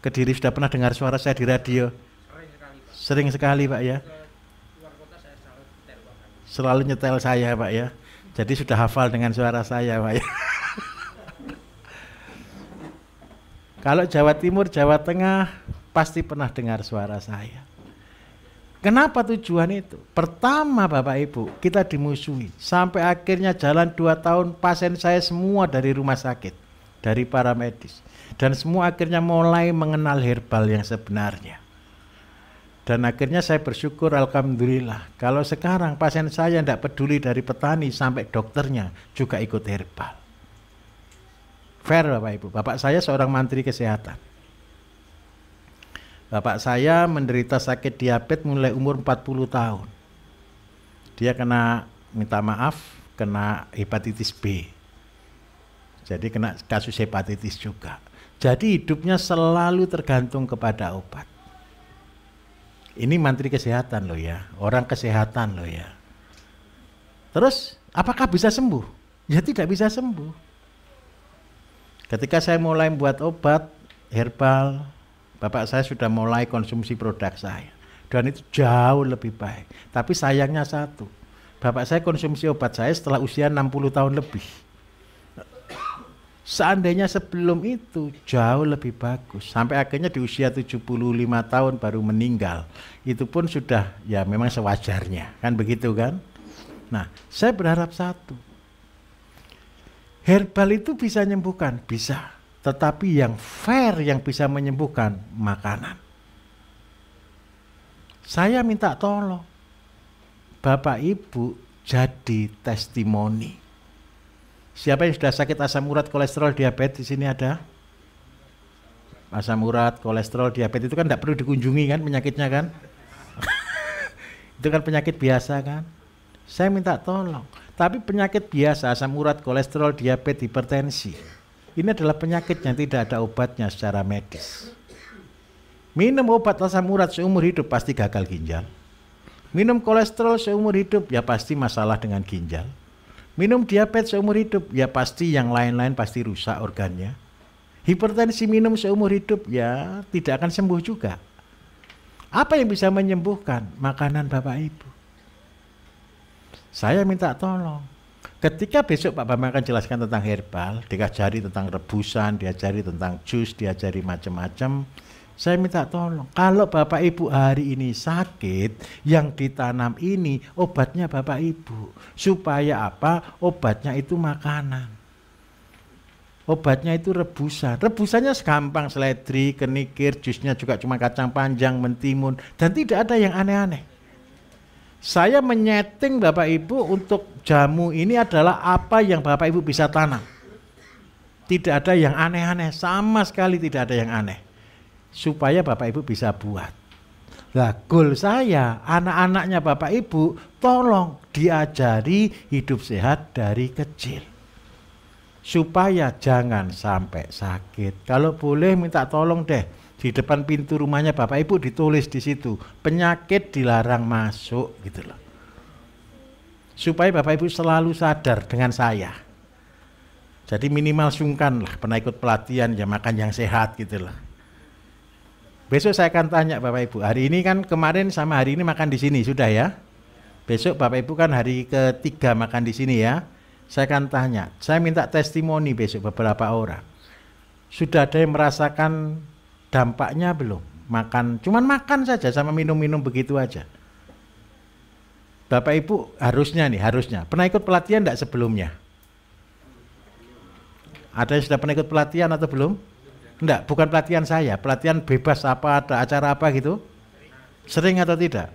Kediri. Sudah pernah dengar suara saya di radio? Sering sekali Pak ya. Selalu nyetel saya Pak ya. Jadi sudah hafal dengan suara saya Pak ya. Kalau Jawa Timur, Jawa Tengah pasti pernah dengar suara saya. Kenapa tujuan itu? Pertama Bapak Ibu, kita dimusuhi. Sampai akhirnya jalan 2 tahun, pasien saya semua dari rumah sakit, dari para medis. Dan semua akhirnya mulai mengenal herbal yang sebenarnya. Dan akhirnya saya bersyukur, alhamdulillah. Kalau sekarang pasien saya tidak peduli dari petani sampai dokternya juga ikut herbal. Fair Bapak Ibu. Bapak saya seorang mantri kesehatan. Bapak saya menderita sakit diabetes mulai umur 40 tahun. Dia kena, minta maaf, kena hepatitis B. Jadi kena kasus hepatitis juga. Jadi hidupnya selalu tergantung kepada obat. Ini mantri kesehatan loh ya, orang kesehatan loh ya. Terus apakah bisa sembuh? Ya tidak bisa sembuh. Ketika saya mulai membuat obat herbal, Bapak saya sudah mulai konsumsi produk saya. Dan itu jauh lebih baik. Tapi sayangnya satu, Bapak saya konsumsi obat saya setelah usia 60 tahun lebih. Seandainya sebelum itu jauh lebih bagus. Sampai akhirnya di usia 75 tahun baru meninggal. Itu pun sudah ya memang sewajarnya. Kan begitu kan? Nah, saya berharap satu. Herbal itu bisa menyembuhkan? Bisa. Tetapi yang fair yang bisa menyembuhkan makanan. Saya minta tolong Bapak Ibu jadi testimoni. Siapa yang sudah sakit asam urat, kolesterol, diabetes? Di sini ada? Asam urat, kolesterol, diabetes itu kan tidak perlu dikunjungi kan penyakitnya kan? Itu kan penyakit biasa kan? Saya minta tolong. Tapi penyakit biasa, asam urat, kolesterol, diabetes, hipertensi, ini adalah penyakit yang tidak ada obatnya secara medis. Minum obat asam urat seumur hidup pasti gagal ginjal. Minum kolesterol seumur hidup ya pasti masalah dengan ginjal. Minum diabetes seumur hidup ya pasti yang lain-lain pasti rusak organnya. Hipertensi minum seumur hidup ya tidak akan sembuh juga. Apa yang bisa menyembuhkan? Makanan Bapak Ibu. Saya minta tolong. Ketika besok Pak Bambang akan jelaskan tentang herbal, diajari tentang rebusan, diajari tentang jus, diajari macam-macam, saya minta tolong. Kalau Bapak Ibu hari ini sakit, yang ditanam ini obatnya Bapak Ibu. Supaya apa? Obatnya itu makanan. Obatnya itu rebusan. Rebusannya segampang seledri, kenikir, jusnya juga cuma kacang panjang, mentimun, dan tidak ada yang aneh-aneh. Saya menyeting Bapak Ibu untuk jamu ini adalah apa yang Bapak Ibu bisa tanam. Tidak ada yang aneh-aneh, sama sekali tidak ada yang aneh. Supaya Bapak Ibu bisa buat. Lah goal saya, anak-anaknya Bapak Ibu, tolong diajari hidup sehat dari kecil. Supaya jangan sampai sakit. Kalau boleh minta tolong deh. Di depan pintu rumahnya Bapak Ibu ditulis di situ, penyakit dilarang masuk gitu loh. Supaya Bapak Ibu selalu sadar dengan saya. Jadi minimal sungkan lah, pernah ikut pelatihan ya makan yang sehat gitu loh. Besok saya akan tanya Bapak Ibu, hari ini kan kemarin sama hari ini makan di sini sudah ya. Besok Bapak Ibu kan hari ketiga makan di sini ya. Saya akan tanya, saya minta testimoni besok beberapa orang. Sudah ada yang merasakan dampaknya belum? Cuman makan saja sama minum-minum begitu aja. Bapak Ibu harusnya pernah ikut pelatihan enggak sebelumnya? Ada yang sudah pernah ikut pelatihan atau belum? Enggak, bukan pelatihan saya, pelatihan bebas apa, ada acara apa gitu? Sering atau tidak?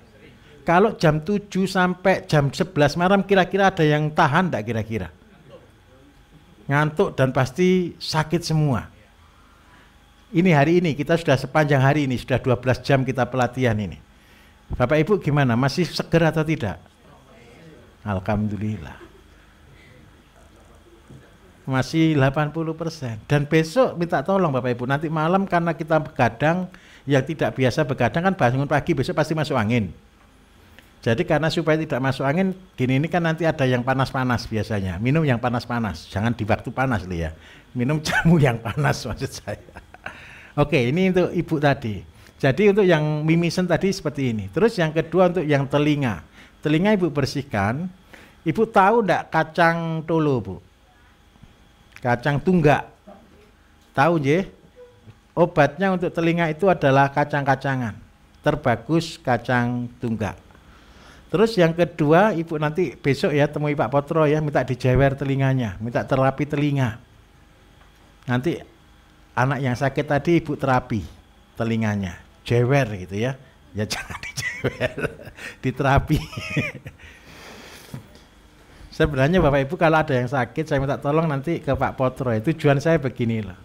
Kalau jam 7 sampai jam 11 malam kira-kira ada yang tahan enggak kira-kira? Ngantuk dan pasti sakit semua. Ini hari ini, kita sudah sepanjang hari ini, sudah 12 jam kita pelatihan ini. Bapak Ibu gimana, masih seger atau tidak? Alhamdulillah. Masih 80%. Dan besok minta tolong Bapak Ibu, nanti malam karena kita begadang, yang tidak biasa begadang kan bangun pagi besok pasti masuk angin. Jadi karena supaya tidak masuk angin, gini ini kan nanti ada yang panas-panas biasanya. Minum yang panas-panas, jangan di waktu panas loh ya. Minum jamu yang panas maksud saya. Oke, ini untuk ibu tadi. Jadi untuk yang mimisen tadi seperti ini. Terus yang kedua untuk yang telinga. Telinga ibu bersihkan. Ibu tahu enggak kacang tolo, Bu? Kacang tunggak. Tahu nggih? Obatnya untuk telinga itu adalah kacang-kacangan. Terbagus kacang tunggak. Terus yang kedua, ibu nanti besok ya temui Pak Potro ya, minta dijewer telinganya, minta terapi telinga. Nanti anak yang sakit tadi ibu terapi telinganya, jewer gitu ya. Ya jangan dijewer, diterapi. Sebenarnya Bapak Ibu kalau ada yang sakit saya minta tolong nanti ke Pak Potro. Tujuan saya begini loh.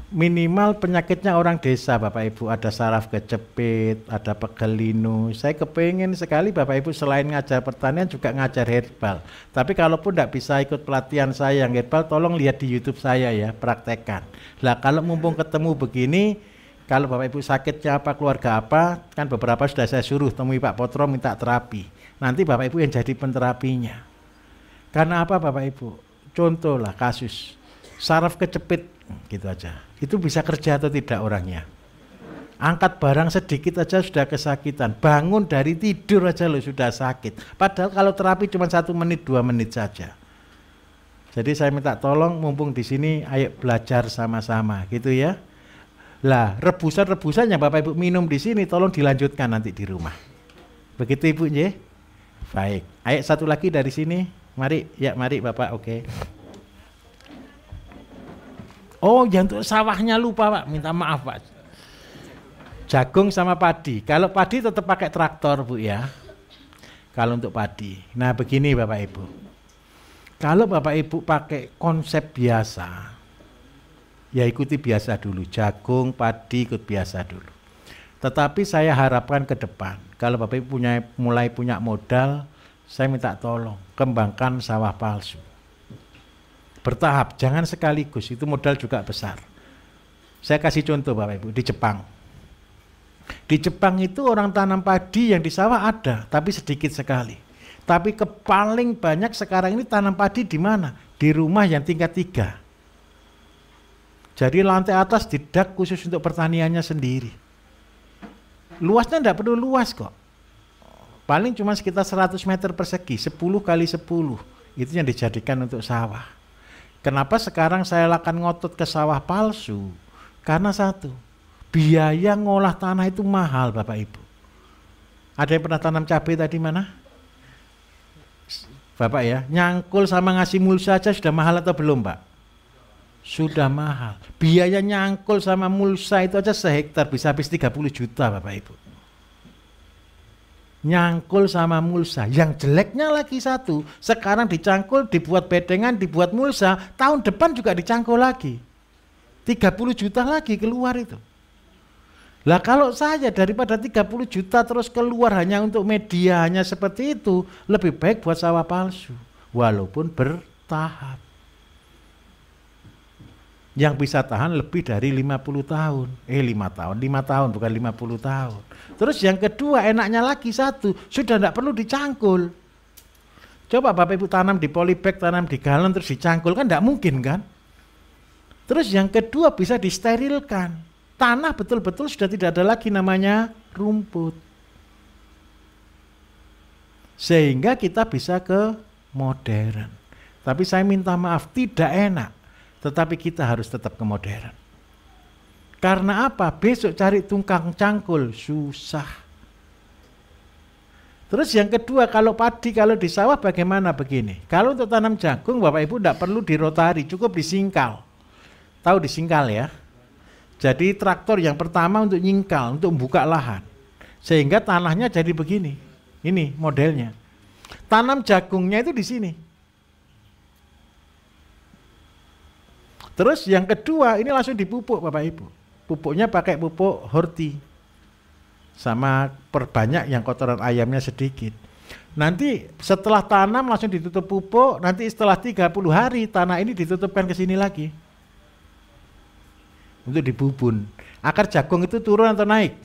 Minimal penyakitnya orang desa Bapak Ibu, ada saraf kecepit, ada pegel linu. Saya kepengen sekali Bapak Ibu selain ngajar pertanian juga ngajar herbal. Tapi kalaupun tidak bisa ikut pelatihan saya yang herbal, tolong lihat di YouTube saya ya, praktekkan. Lah kalau mumpung ketemu begini, kalau Bapak Ibu sakitnya apa, keluarga apa, kan beberapa sudah saya suruh temui Pak Potro minta terapi. Nanti Bapak Ibu yang jadi penterapinya. Karena apa Bapak Ibu? Contoh lah kasus saraf kecepit gitu aja. Itu bisa kerja atau tidak orangnya? Angkat barang sedikit aja sudah kesakitan. Bangun dari tidur aja loh sudah sakit. Padahal kalau terapi cuma 1 menit 2 menit saja. Jadi saya minta tolong mumpung di sini ayo belajar sama-sama gitu ya. Lah rebusan-rebusan yang Bapak Ibu minum di sini tolong dilanjutkan nanti di rumah. Begitu Ibu nggih? Baik. Ayo satu lagi dari sini. Mari, ya mari Bapak, oke. Oh, ya untuk sawahnya lupa Pak, minta maaf Pak. Jagung sama padi. Kalau padi tetap pakai traktor Bu ya. Kalau untuk padi. Nah begini Bapak Ibu. Kalau Bapak Ibu pakai konsep biasa, ya ikuti biasa dulu. Jagung, padi ikut biasa dulu. Tetapi saya harapkan ke depan, kalau Bapak Ibu mulai punya modal, saya minta tolong kembangkan sawah palsu. Bertahap, jangan sekaligus, itu modal juga besar. Saya kasih contoh Bapak Ibu, di Jepang. Di Jepang itu orang tanam padi yang di sawah ada, tapi sedikit sekali. Tapi paling banyak sekarang ini tanam padi di mana? Di rumah yang tingkat 3. Jadi lantai atas didak khusus untuk pertaniannya sendiri. Luasnya tidak perlu luas kok. Paling cuma sekitar 100 meter persegi, 10 kali 10. Itu yang dijadikan untuk sawah. Kenapa sekarang saya akan ngotot ke sawah palsu? Karena satu, biaya ngolah tanah itu mahal Bapak Ibu. Ada yang pernah tanam cabai tadi mana? Bapak ya, nyangkul sama ngasih mulsa aja sudah mahal atau belum Pak? Sudah mahal. Biaya nyangkul sama mulsa itu aja sehektar bisa habis 30 juta Bapak Ibu. Nyangkul sama mulsa, yang jeleknya lagi satu, sekarang dicangkul, dibuat bedengan, dibuat mulsa, tahun depan juga dicangkul lagi, 30 juta lagi keluar itu. Lah kalau saya daripada 30 juta terus keluar hanya untuk media, hanya seperti itu, lebih baik buat sawah palsu, walaupun bertahap. Yang bisa tahan lebih dari 50 tahun. 5 tahun bukan 50 tahun. Terus yang kedua enaknya lagi satu, sudah tidak perlu dicangkul. Coba Bapak Ibu tanam di polybag, tanam di galon terus dicangkul, kan tidak mungkin kan? Terus yang kedua bisa disterilkan. Tanah betul-betul sudah tidak ada lagi namanya rumput. Sehingga kita bisa ke modern. Tapi saya minta maaf, tidak enak. Tetapi kita harus tetap ke modern. Karena apa? Besok cari tukang cangkul susah. Terus yang kedua, kalau padi, kalau di sawah bagaimana begini? Kalau untuk tanam jagung Bapak Ibu tidak perlu dirotari, cukup disingkal. Tahu disingkal ya? Jadi traktor yang pertama untuk nyingkal, untuk membuka lahan. Sehingga tanahnya jadi begini. Ini modelnya. Tanam jagungnya itu di sini. Terus yang kedua ini langsung dipupuk Bapak Ibu. Pupuknya pakai pupuk horti. Sama perbanyak yang kotoran ayamnya sedikit. Nanti setelah tanam langsung ditutup pupuk, nanti setelah 30 hari tanah ini ditutupkan ke sini lagi. Untuk dibubun. Akar jagung itu turun atau naik?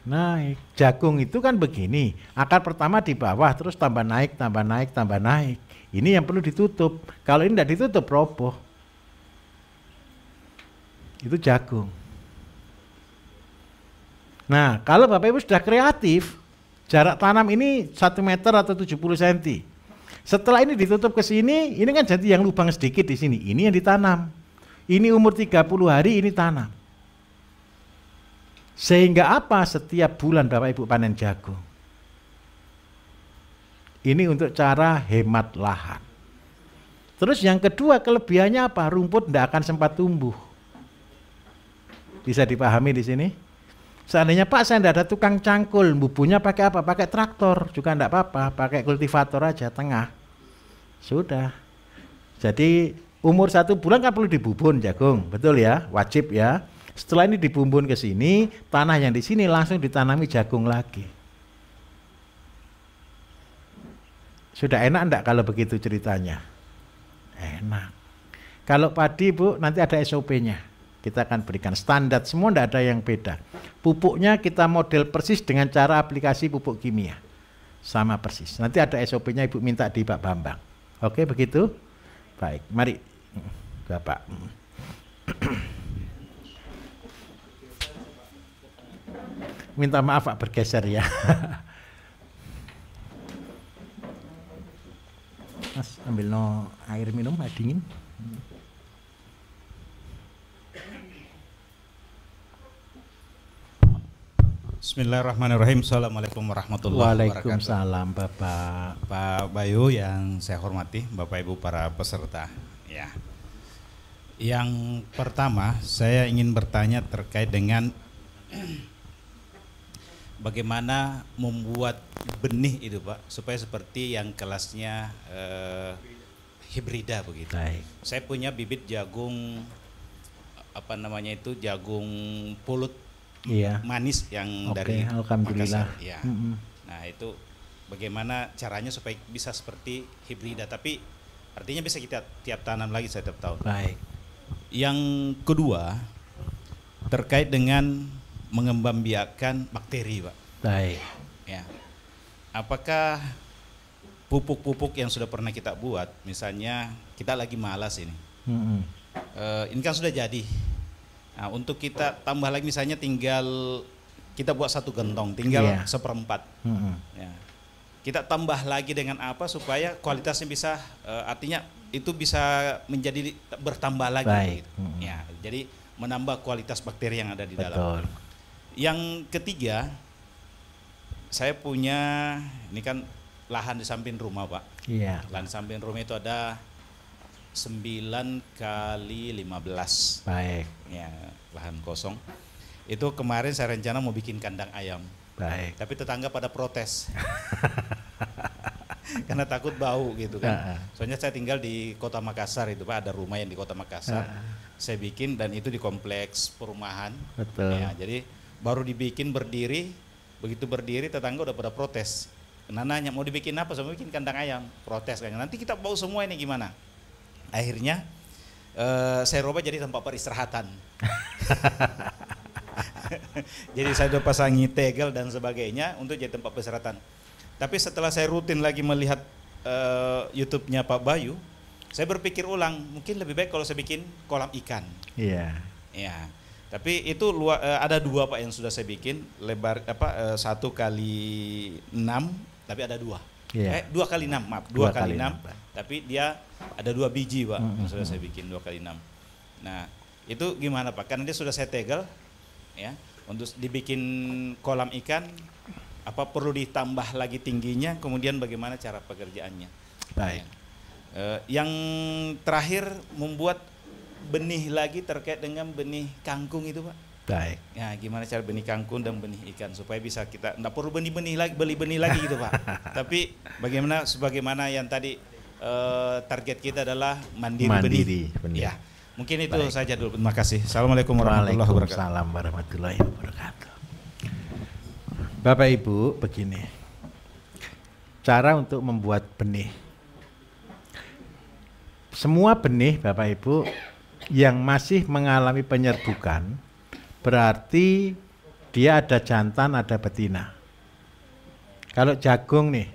naik. Jagung itu kan begini, akar pertama di bawah, terus tambah naik, tambah naik, tambah naik. Ini yang perlu ditutup. Kalau ini tidak ditutup, roboh. Itu jagung. Nah, kalau Bapak Ibu sudah kreatif, jarak tanam ini 1 meter atau 70 cm. Setelah ini ditutup ke sini, ini kan jadi yang lubang sedikit di sini. Ini yang ditanam. Ini umur 30 hari ini tanam. Sehingga apa? Setiap bulan Bapak Ibu panen jagung. Ini untuk cara hemat lahan. Terus yang kedua, kelebihannya apa? Rumput tidak akan sempat tumbuh. Bisa dipahami di sini? Seandainya Pak saya tidak ada tukang cangkul, bubunya pakai apa? Pakai traktor juga tidak apa-apa, pakai kultivator aja tengah. Sudah. Jadi umur 1 bulan kan perlu dibubun jagung, betul ya? Wajib ya. Setelah ini dibumbun ke sini, tanah yang di sini langsung ditanami jagung lagi. Sudah enak enggak kalau begitu ceritanya? Enak. Kalau padi Bu, nanti ada SOP-nya. Kita akan berikan standar, semua tidak ada yang beda. Pupuknya kita model persis dengan cara aplikasi pupuk kimia. Sama persis. Nanti ada SOP-nya Ibu minta di Pak Bambang. Oke begitu? Baik, mari Bapak. Minta maaf Pak bergeser ya. Mas ambil no air minum, air dingin. Bismillahirrahmanirrahim. Assalamualaikum warahmatullahi wabarakatuh. Waalaikumsalam Bapak. Pak Bayu yang saya hormati, Bapak Ibu para peserta. Ya. Yang pertama saya ingin bertanya terkait dengan bagaimana membuat benih itu Pak supaya seperti yang kelasnya hibrida begitu. Baik. Saya punya bibit jagung jagung pulut. Iya. Manis yang Oke, dari alhamdulillah. Makassar. Ya. Nah itu bagaimana caranya supaya bisa seperti hibrida, tapi artinya bisa kita tiap tanam lagi setiap tahun. Baik. Yang kedua terkait dengan mengembangbiakan bakteri Pak. Baik. Ya. Apakah pupuk-pupuk yang sudah pernah kita buat, misalnya kita lagi malas ini, ini kan sudah jadi. Nah, untuk kita tambah lagi misalnya tinggal kita buat 1 gentong, tinggal 1/4. Ya. Kita tambah lagi dengan apa supaya kualitasnya bisa, artinya itu bisa menjadi bertambah lagi. Baik. Gitu. Ya, jadi menambah kualitas bakteri yang ada di Betul. dalam. Yang ketiga, saya punya ini kan lahan di samping rumah Pak. Iya. Lahan di samping rumah itu ada 9 kali 15. Baik. Ya, lahan kosong. Itu kemarin saya rencana mau bikin kandang ayam. Baik. Tapi tetangga pada protes. Karena takut bau gitu kan. Soalnya saya tinggal di Kota Makassar itu Pak, ada rumah yang di Kota Makassar. Saya bikin dan itu di kompleks perumahan. Betul. Ya, jadi baru dibikin berdiri, begitu berdiri tetangga udah pada protes. Nanya mau dibikin apa? Saya mau bikin kandang ayam. Protes kan. Nanti kita bau semua ini gimana? Akhirnya saya rubah jadi tempat peristirahatan. Jadi saya udah pasangi tegel dan sebagainya untuk jadi tempat peristirahatan. Tapi setelah saya rutin lagi melihat YouTube-nya Pak Bayu, saya berpikir ulang, mungkin lebih baik kalau saya bikin kolam ikan. Iya. Ya. Tapi itu ada 2 Pak yang sudah saya bikin, lebar 1 kali 6, tapi ada 2. 2 kali 6, maaf, 2 kali 6. Tapi dia ada 2 biji Pak, sudah saya bikin 2 kali 6. Nah, itu gimana Pak? Karena dia sudah saya tegel, ya, untuk dibikin kolam ikan, apa perlu ditambah lagi tingginya, kemudian bagaimana cara pekerjaannya. Baik. Yang terakhir membuat benih lagi terkait dengan benih kangkung itu Pak. Baik. Ya, gimana cara benih kangkung dan benih ikan supaya bisa kita enggak perlu beli benih lagi gitu Pak. Tapi sebagaimana yang tadi target kita adalah mandiri benih. Ya, mungkin itu saja dulu. Terima kasih. Assalamualaikum warahmatullahi wabarakatuh. Waalaikumsalam warahmatullahi wabarakatuh. Bapak Ibu, begini. Cara untuk membuat benih. Semua benih Bapak Ibu yang masih mengalami penyerbukan berarti dia ada jantan, ada betina. Kalau jagung nih,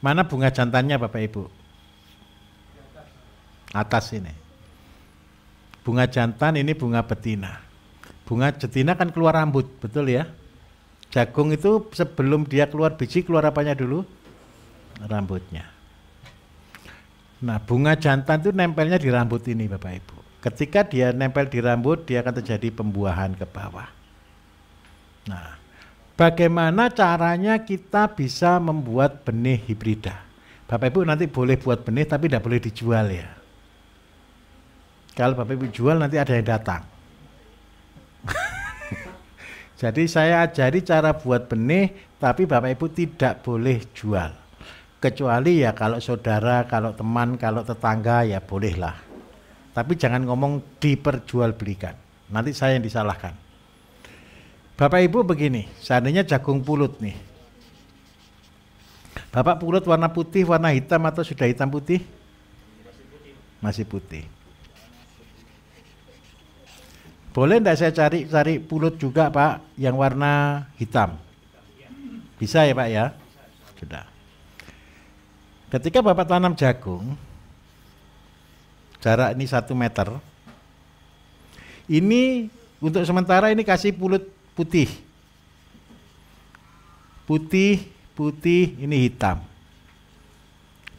mana bunga jantannya Bapak Ibu? Atas ini. Bunga jantan, ini bunga betina. Bunga betina kan keluar rambut, betul ya? Jagung itu sebelum dia keluar biji, keluar apanya dulu? Rambutnya. Nah, bunga jantan itu nempelnya di rambut ini Bapak Ibu. Ketika dia nempel di rambut, dia akan terjadi pembuahan ke bawah. Nah, bagaimana caranya kita bisa membuat benih hibrida? Bapak Ibu nanti boleh buat benih tapi tidak boleh dijual ya. Kalau Bapak Ibu jual nanti ada yang datang. Jadi saya ajari cara buat benih tapi Bapak Ibu tidak boleh jual. Kecuali ya kalau saudara, kalau teman, kalau tetangga ya bolehlah. Tapi jangan ngomong diperjualbelikan. Nanti saya yang disalahkan. Bapak Ibu begini, seandainya jagung pulut nih. Bapak pulut warna putih, warna hitam atau sudah hitam putih? Masih putih. Boleh enggak saya cari pulut juga Pak yang warna hitam? Bisa ya Pak ya? Sudah. Ketika Bapak tanam jagung, jarak ini 1 meter. Ini untuk sementara ini kasih pulut putih. Putih, ini hitam.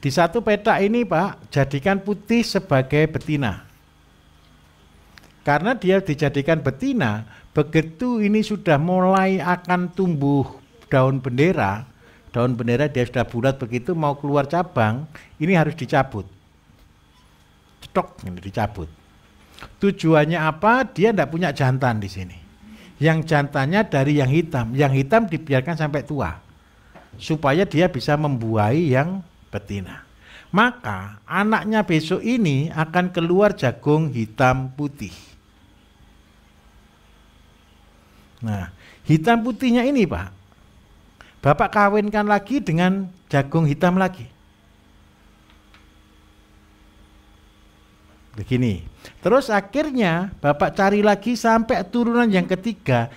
Di satu petak ini Pak, jadikan putih sebagai betina. Karena dia dijadikan betina, begitu ini sudah mulai akan tumbuh daun bendera dia sudah bulat begitu mau keluar cabang, ini harus dicabut. Cetok, ini dicabut. Tujuannya apa? Dia tidak punya jantan di sini. Yang jantannya dari yang hitam dibiarkan sampai tua. Supaya dia bisa membuahi yang betina. Maka anaknya besok ini akan keluar jagung hitam putih. Nah, hitam putihnya ini Pak, Bapak kawinkan lagi dengan jagung hitam lagi. Begini. Terus akhirnya Bapak cari lagi sampai turunan yang ketiga.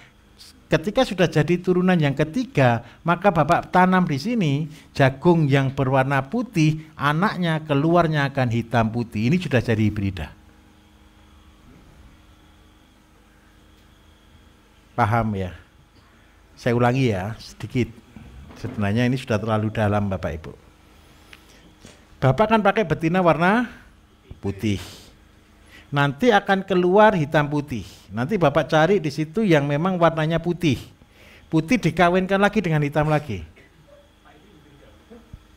Ketika sudah jadi turunan yang ketiga, maka Bapak tanam di sini jagung yang berwarna putih, anaknya keluarnya akan hitam putih. Ini sudah jadi hibrida. Paham ya? Saya ulangi ya sedikit. Sebenarnya ini sudah terlalu dalam Bapak Ibu. Bapak kan pakai betina warna putih. Nanti akan keluar hitam putih. Nanti Bapak cari di situ yang memang warnanya putih. Putih dikawinkan lagi dengan hitam lagi.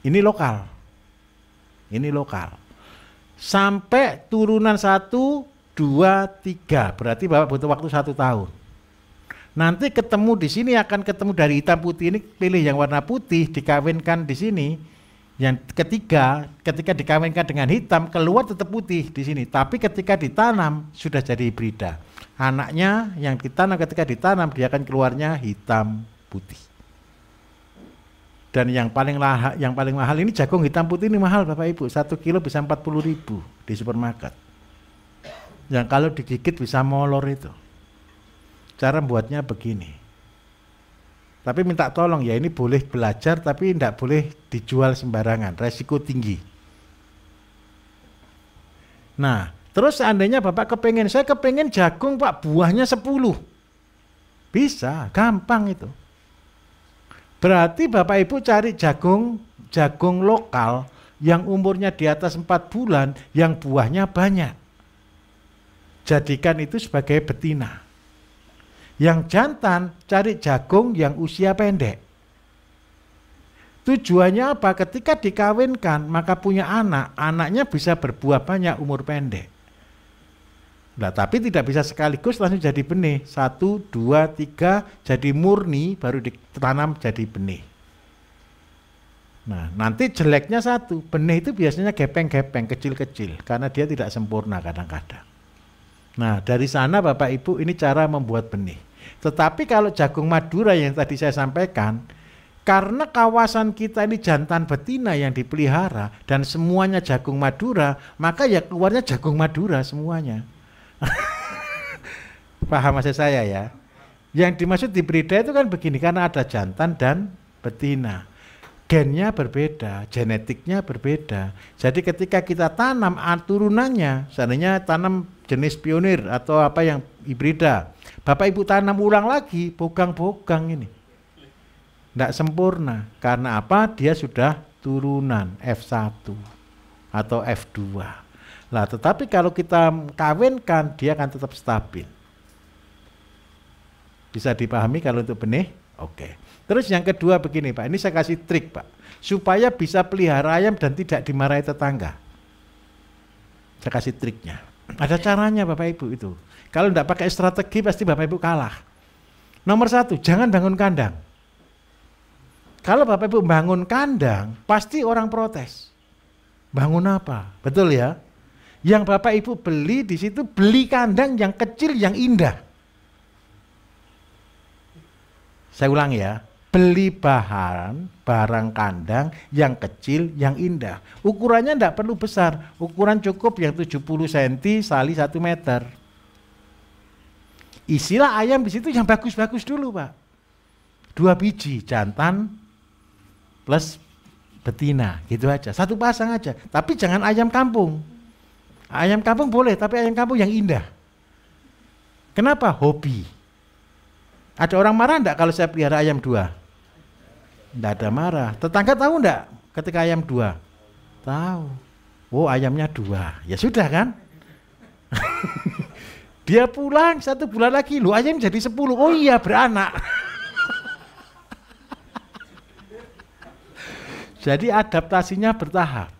Ini lokal. Ini lokal. Sampai turunan 1, 2, 3. Berarti Bapak butuh waktu 1 tahun. Nanti ketemu di sini akan ketemu dari hitam putih ini, pilih yang warna putih dikawinkan di sini. Yang ketiga, ketika dikawinkan dengan hitam keluar tetap putih di sini. Tapi ketika ditanam sudah jadi hibrida. Anaknya yang ditanam ketika ditanam dia akan keluarnya hitam putih. Dan yang paling mahal ini jagung hitam putih ini mahal Bapak Ibu. 1 kilo bisa 40.000 di supermarket. Yang kalau digigit bisa molor itu. Cara membuatnya begini. Tapi minta tolong ya, ini boleh belajar tapi tidak boleh dijual sembarangan, resiko tinggi. Nah, terus seandainya Bapak saya kepengen jagung Pak buahnya 10. Bisa, gampang itu. Berarti Bapak Ibu cari jagung lokal yang umurnya di atas 4 bulan, yang buahnya banyak. Jadikan itu sebagai betina. Yang jantan cari jagung yang usia pendek. Tujuannya apa? Ketika dikawinkan maka punya anak, anaknya bisa berbuah banyak umur pendek. Nah, tapi tidak bisa sekaligus langsung jadi benih. 1, 2, 3 jadi murni baru ditanam jadi benih. Nah, nanti jeleknya 1, benih itu biasanya gepeng-gepeng, kecil-kecil karena dia tidak sempurna kadang-kadang. Nah, dari sana Bapak Ibu ini cara membuat benih. Tetapi kalau jagung Madura yang tadi saya sampaikan, karena kawasan kita ini jantan betina yang dipelihara dan semuanya jagung Madura, maka ya keluarnya jagung Madura semuanya. Paham maksud saya ya? Yang dimaksud hibrida itu kan begini, karena ada jantan dan betina. Gennya berbeda, genetiknya berbeda. Jadi ketika kita tanam turunannya, seandainya tanam jenis pionir atau apa yang hibrida, Bapak Ibu tanam ulang lagi, bogang-bogang ini. Tidak sempurna. Karena apa? Dia sudah turunan F1 atau F2. Nah, tetapi kalau kita kawinkan, dia akan tetap stabil. Bisa dipahami kalau untuk benih? Oke. Terus yang kedua begini Pak, ini saya kasih trik Pak, supaya bisa pelihara ayam dan tidak dimarahi tetangga. Saya kasih triknya. Ada caranya Bapak Ibu itu. Kalau tidak pakai strategi pasti Bapak Ibu kalah. Nomor satu, jangan bangun kandang. Kalau Bapak Ibu bangun kandang, pasti orang protes. Bangun apa? Betul ya? Yang Bapak Ibu beli di situ, beli kandang yang kecil yang indah. Saya ulangi ya, beli barang kandang yang kecil, yang indah. Ukurannya tidak perlu besar, ukuran cukup yang 70 cm x 1 meter. Isilah ayam di situ yang bagus-bagus dulu Pak. 2 biji, jantan plus betina, gitu aja. 1 pasang aja, tapi jangan ayam kampung. Ayam kampung boleh, tapi ayam kampung yang indah. Kenapa? Hobi. Ada orang marah enggak kalau saya pelihara ayam 2? Enggak ada marah. Tetangga tahu enggak ketika ayam 2? Tahu. Oh ayamnya 2. Ya sudah kan? Dia pulang 1 bulan lagi, lu ayam jadi 10. Oh iya beranak. Jadi adaptasinya bertahap.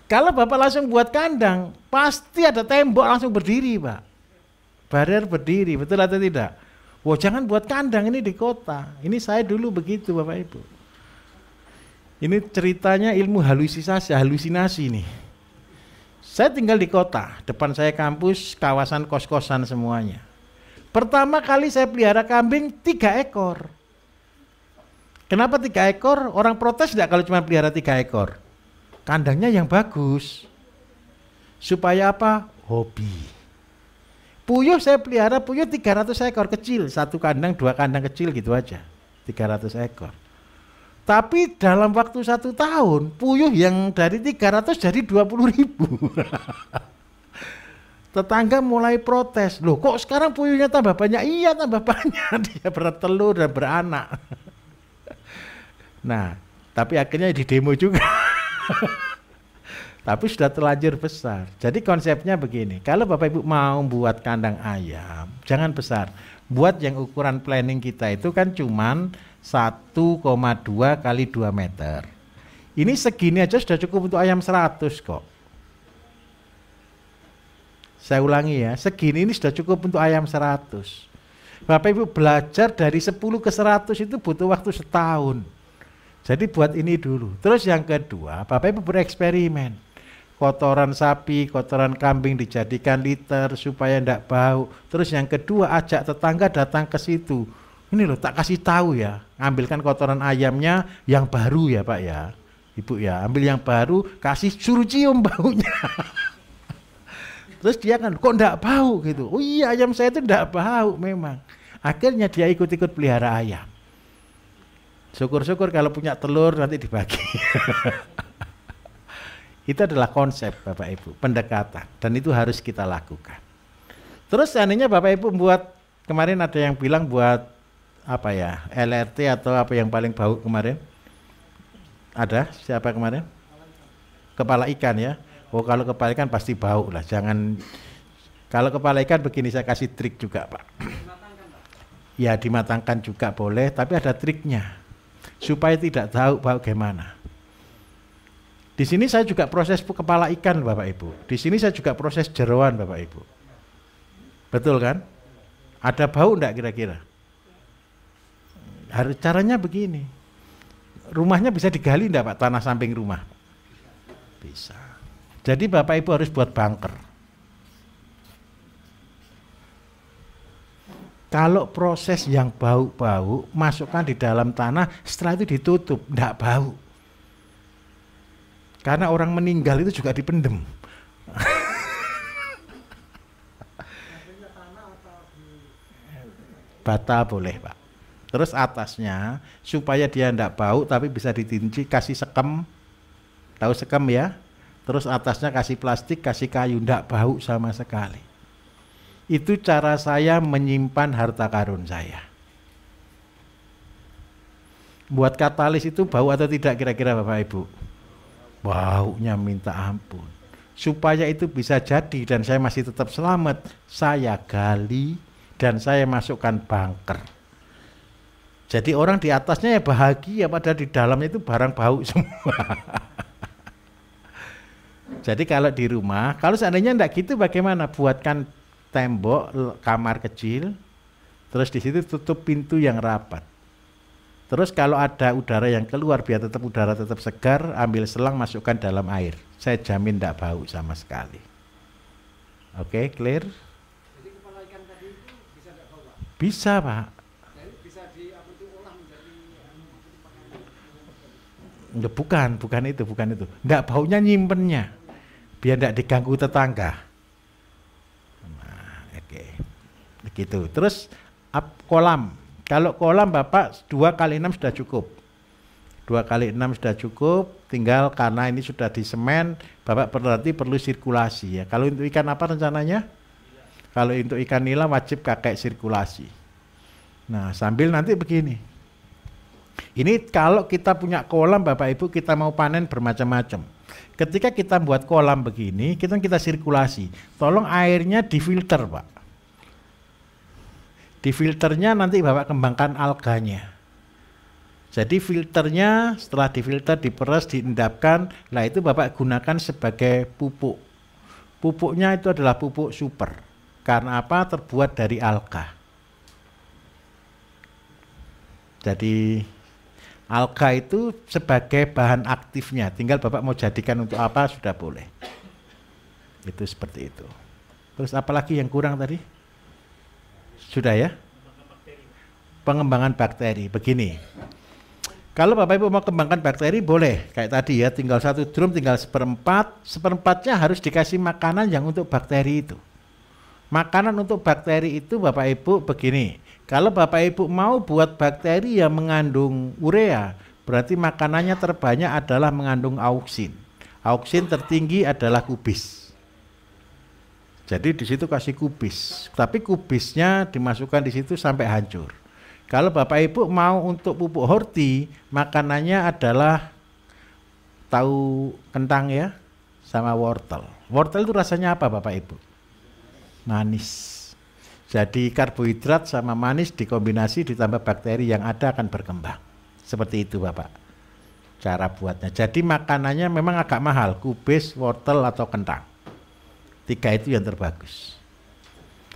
Kalau Bapak langsung buat kandang, pasti ada tembok langsung berdiri Pak. Barier berdiri, betul atau tidak? Wah jangan buat kandang ini di kota. Ini saya dulu begitu Bapak Ibu. Ini ceritanya ilmu halusinasi nih. Saya tinggal di kota, depan saya kampus, kawasan kos-kosan semuanya. Pertama kali saya pelihara kambing 3 ekor. Kenapa 3 ekor? Orang protes enggak kalau cuma pelihara 3 ekor? Kandangnya yang bagus. Supaya apa? Hobi. Puyuh saya pelihara puyuh 300 ekor kecil, 1 kandang 2 kandang kecil gitu aja, 300 ekor. Tapi dalam waktu 1 tahun puyuh yang dari 300 jadi 20.000. Tetangga mulai protes, loh kok sekarang puyuhnya tambah banyak? Iya tambah banyak, dia bertelur dan beranak. Nah, tapi akhirnya di demo juga. Tapi sudah terlanjur besar. Jadi konsepnya begini, kalau Bapak Ibu mau buat kandang ayam, jangan besar. Buat yang ukuran planning kita itu kan cuman 1,2 kali 2 meter. Ini segini aja sudah cukup untuk ayam 100 kok. Saya ulangi ya, segini ini sudah cukup untuk ayam 100. Bapak Ibu belajar dari 10 ke 100 itu butuh waktu setahun. Jadi buat ini dulu. Terus yang kedua, Bapak Ibu bereksperimen. Kotoran sapi, kotoran kambing dijadikan liter supaya tidak bau. Terus yang kedua, ajak tetangga datang ke situ. Ini loh tak kasih tahu ya, ambilkan kotoran ayamnya yang baru ya Pak ya. Ibu ya, ambil yang baru, kasih suruh cium baunya. Terus dia kan, kok enggak bau gitu. Oh iya ayam saya itu enggak bau memang. Akhirnya dia ikut-ikut pelihara ayam. Syukur-syukur kalau punya telur nanti dibagi. Itu adalah konsep Bapak Ibu, pendekatan. Dan itu harus kita lakukan. Terus seandainya Bapak Ibu buat, kemarin ada yang bilang buat apa ya, LRT atau apa yang paling bau kemarin? Ada? Siapa kemarin? Kepala ikan ya. Oh kalau kepala ikan pasti bau lah, jangan. Kalau kepala ikan begini saya kasih trik juga Pak. Ya dimatangkan juga boleh, tapi ada triknya. Supaya tidak tahu bau gimana. Di sini saya juga proses kepala ikan Bapak Ibu. Di sini saya juga proses jeroan Bapak Ibu. Betul kan? Ada bau enggak kira-kira? Caranya begini. Rumahnya bisa digali enggak Pak, tanah samping rumah? Bisa. Jadi Bapak Ibu harus buat bunker. Kalau proses yang bau-bau masukkan di dalam tanah, setelah itu ditutup, enggak bau. Karena orang meninggal itu juga dipendem. bata boleh Pak. Terus atasnya supaya dia tidak bau tapi bisa ditinci, kasih sekem, tahu sekem ya. Terus atasnya kasih plastik, kasih kayu, tidak bau sama sekali. Itu cara saya menyimpan harta karun saya. Buat katalis itu bau atau tidak kira-kira Bapak Ibu? Baunya minta ampun. Supaya itu bisa jadi dan saya masih tetap selamat, saya gali dan saya masukkan bunker. Jadi orang di atasnya ya bahagia, padahal di dalamnya itu barang bau semua. Jadi kalau di rumah, kalau seandainya enggak gitu bagaimana? Buatkan tembok kamar kecil, terus di situ tutup pintu yang rapat. Terus kalau ada udara yang keluar, biar tetap udara tetap segar, ambil selang masukkan dalam air. Saya jamin enggak bau sama sekali. Oke, clear? Jadi kepala ikan tadi itu bisa enggak bau, Pak? Bisa, Pak. Jadi bisa diolah menjadi Bukan itu. Enggak, baunya nyimpennya. Biar enggak diganggu tetangga. Nah, oke. Begitu. Terus kolam. Kalau kolam Bapak 2 kali 6 sudah cukup. 2 kali 6 sudah cukup, tinggal karena ini sudah di semen, Bapak berarti perlu sirkulasi ya. Kalau untuk ikan apa rencananya? Kalau untuk ikan nila wajib pakai sirkulasi. Nah, sambil nanti begini. Ini kalau kita punya kolam Bapak Ibu, kita mau panen bermacam-macam. Ketika kita buat kolam begini, kita sirkulasi. Tolong airnya difilter, Pak. Di filternya nanti Bapak kembangkan alganya. Jadi filternya setelah difilter, diperes, diendapkan, lah itu Bapak gunakan sebagai pupuk. Pupuknya itu adalah pupuk super. Karena apa? Terbuat dari alga. Jadi alga itu sebagai bahan aktifnya, tinggal Bapak mau jadikan untuk apa sudah boleh. Itu seperti itu. Terus apalagi yang kurang tadi? Sudah ya? Pengembangan bakteri. Begini, kalau Bapak Ibu mau kembangkan bakteri boleh, kayak tadi ya, tinggal 1 drum, tinggal 1/4, 1/4-nya harus dikasih makanan yang untuk bakteri itu. Makanan untuk bakteri itu Bapak Ibu begini, kalau Bapak Ibu mau buat bakteri yang mengandung urea, berarti makanannya terbanyak adalah mengandung auksin. Auksin tertinggi adalah kubis. Jadi di situ kasih kubis, tapi kubisnya dimasukkan di situ sampai hancur. Kalau Bapak Ibu mau untuk pupuk horti, makanannya adalah tahu kentang ya, sama wortel. Wortel itu rasanya apa Bapak Ibu? Manis. Jadi karbohidrat sama manis dikombinasi ditambah bakteri yang ada akan berkembang. Seperti itu Bapak cara buatnya. Jadi makanannya memang agak mahal, kubis, wortel atau kentang. 3 itu yang terbagus.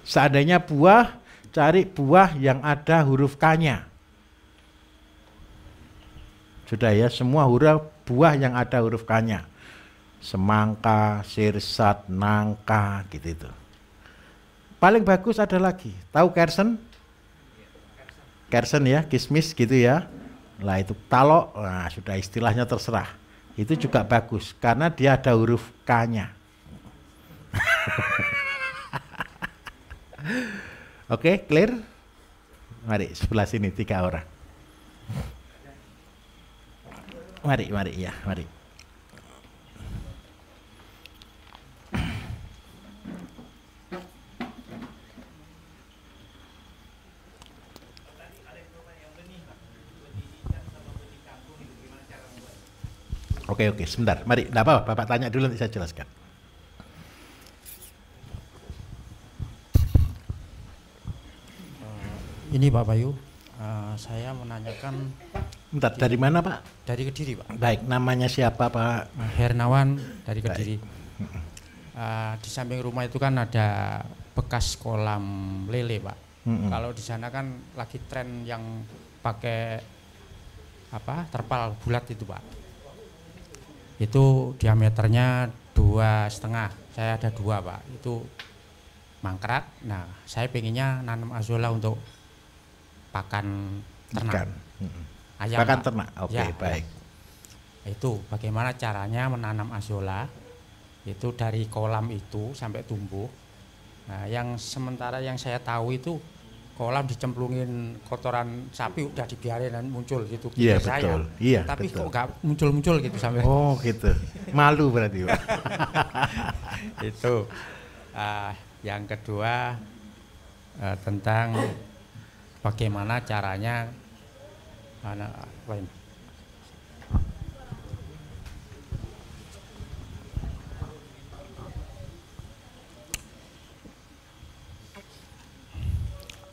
Seandainya buah, cari buah yang ada huruf K-nya. Sudah ya, semua buah yang ada huruf K-nya. Semangka, sirsat, nangka, gitu itu. Paling bagus ada lagi, tahu kersen? Kersen ya, kismis gitu ya. Lah itu talok, nah sudah istilahnya terserah. Itu juga bagus, karena dia ada huruf K-nya. Oke, clear? Mari sebelah sini 3 orang. Mari ya, mari. Oke, sebentar. Mari, enggak apa-apa, Bapak tanya dulu nanti saya jelaskan. Ini Pak Bayu, saya menanyakan. Bentar, dari mana Pak? Dari Kediri Pak. Baik, namanya siapa Pak? Hernawan dari Kediri. Baik. Di samping rumah itu kan ada bekas kolam lele Pak. Kalau di sana kan lagi tren yang pakai terpal bulat itu Pak. Itu diameternya 2,5. Saya ada 2 Pak. Itu mangkrak. Nah, saya pengennya nanam azolla untuk pakan ternak. Ayam, pakan Pak. ternak. Oke, ya, baik. Ya. Itu bagaimana caranya menanam azolla itu dari kolam itu sampai tumbuh. Nah, yang sementara yang saya tahu itu kolam dicemplungin kotoran sapi udah dibiarin dan muncul gitu. Iya saya. betul. Iya. Tapi betul. kok nggak muncul-muncul gitu sampai. Oh gitu. Malu berarti Pak. Itu. Yang kedua tentang bagaimana caranya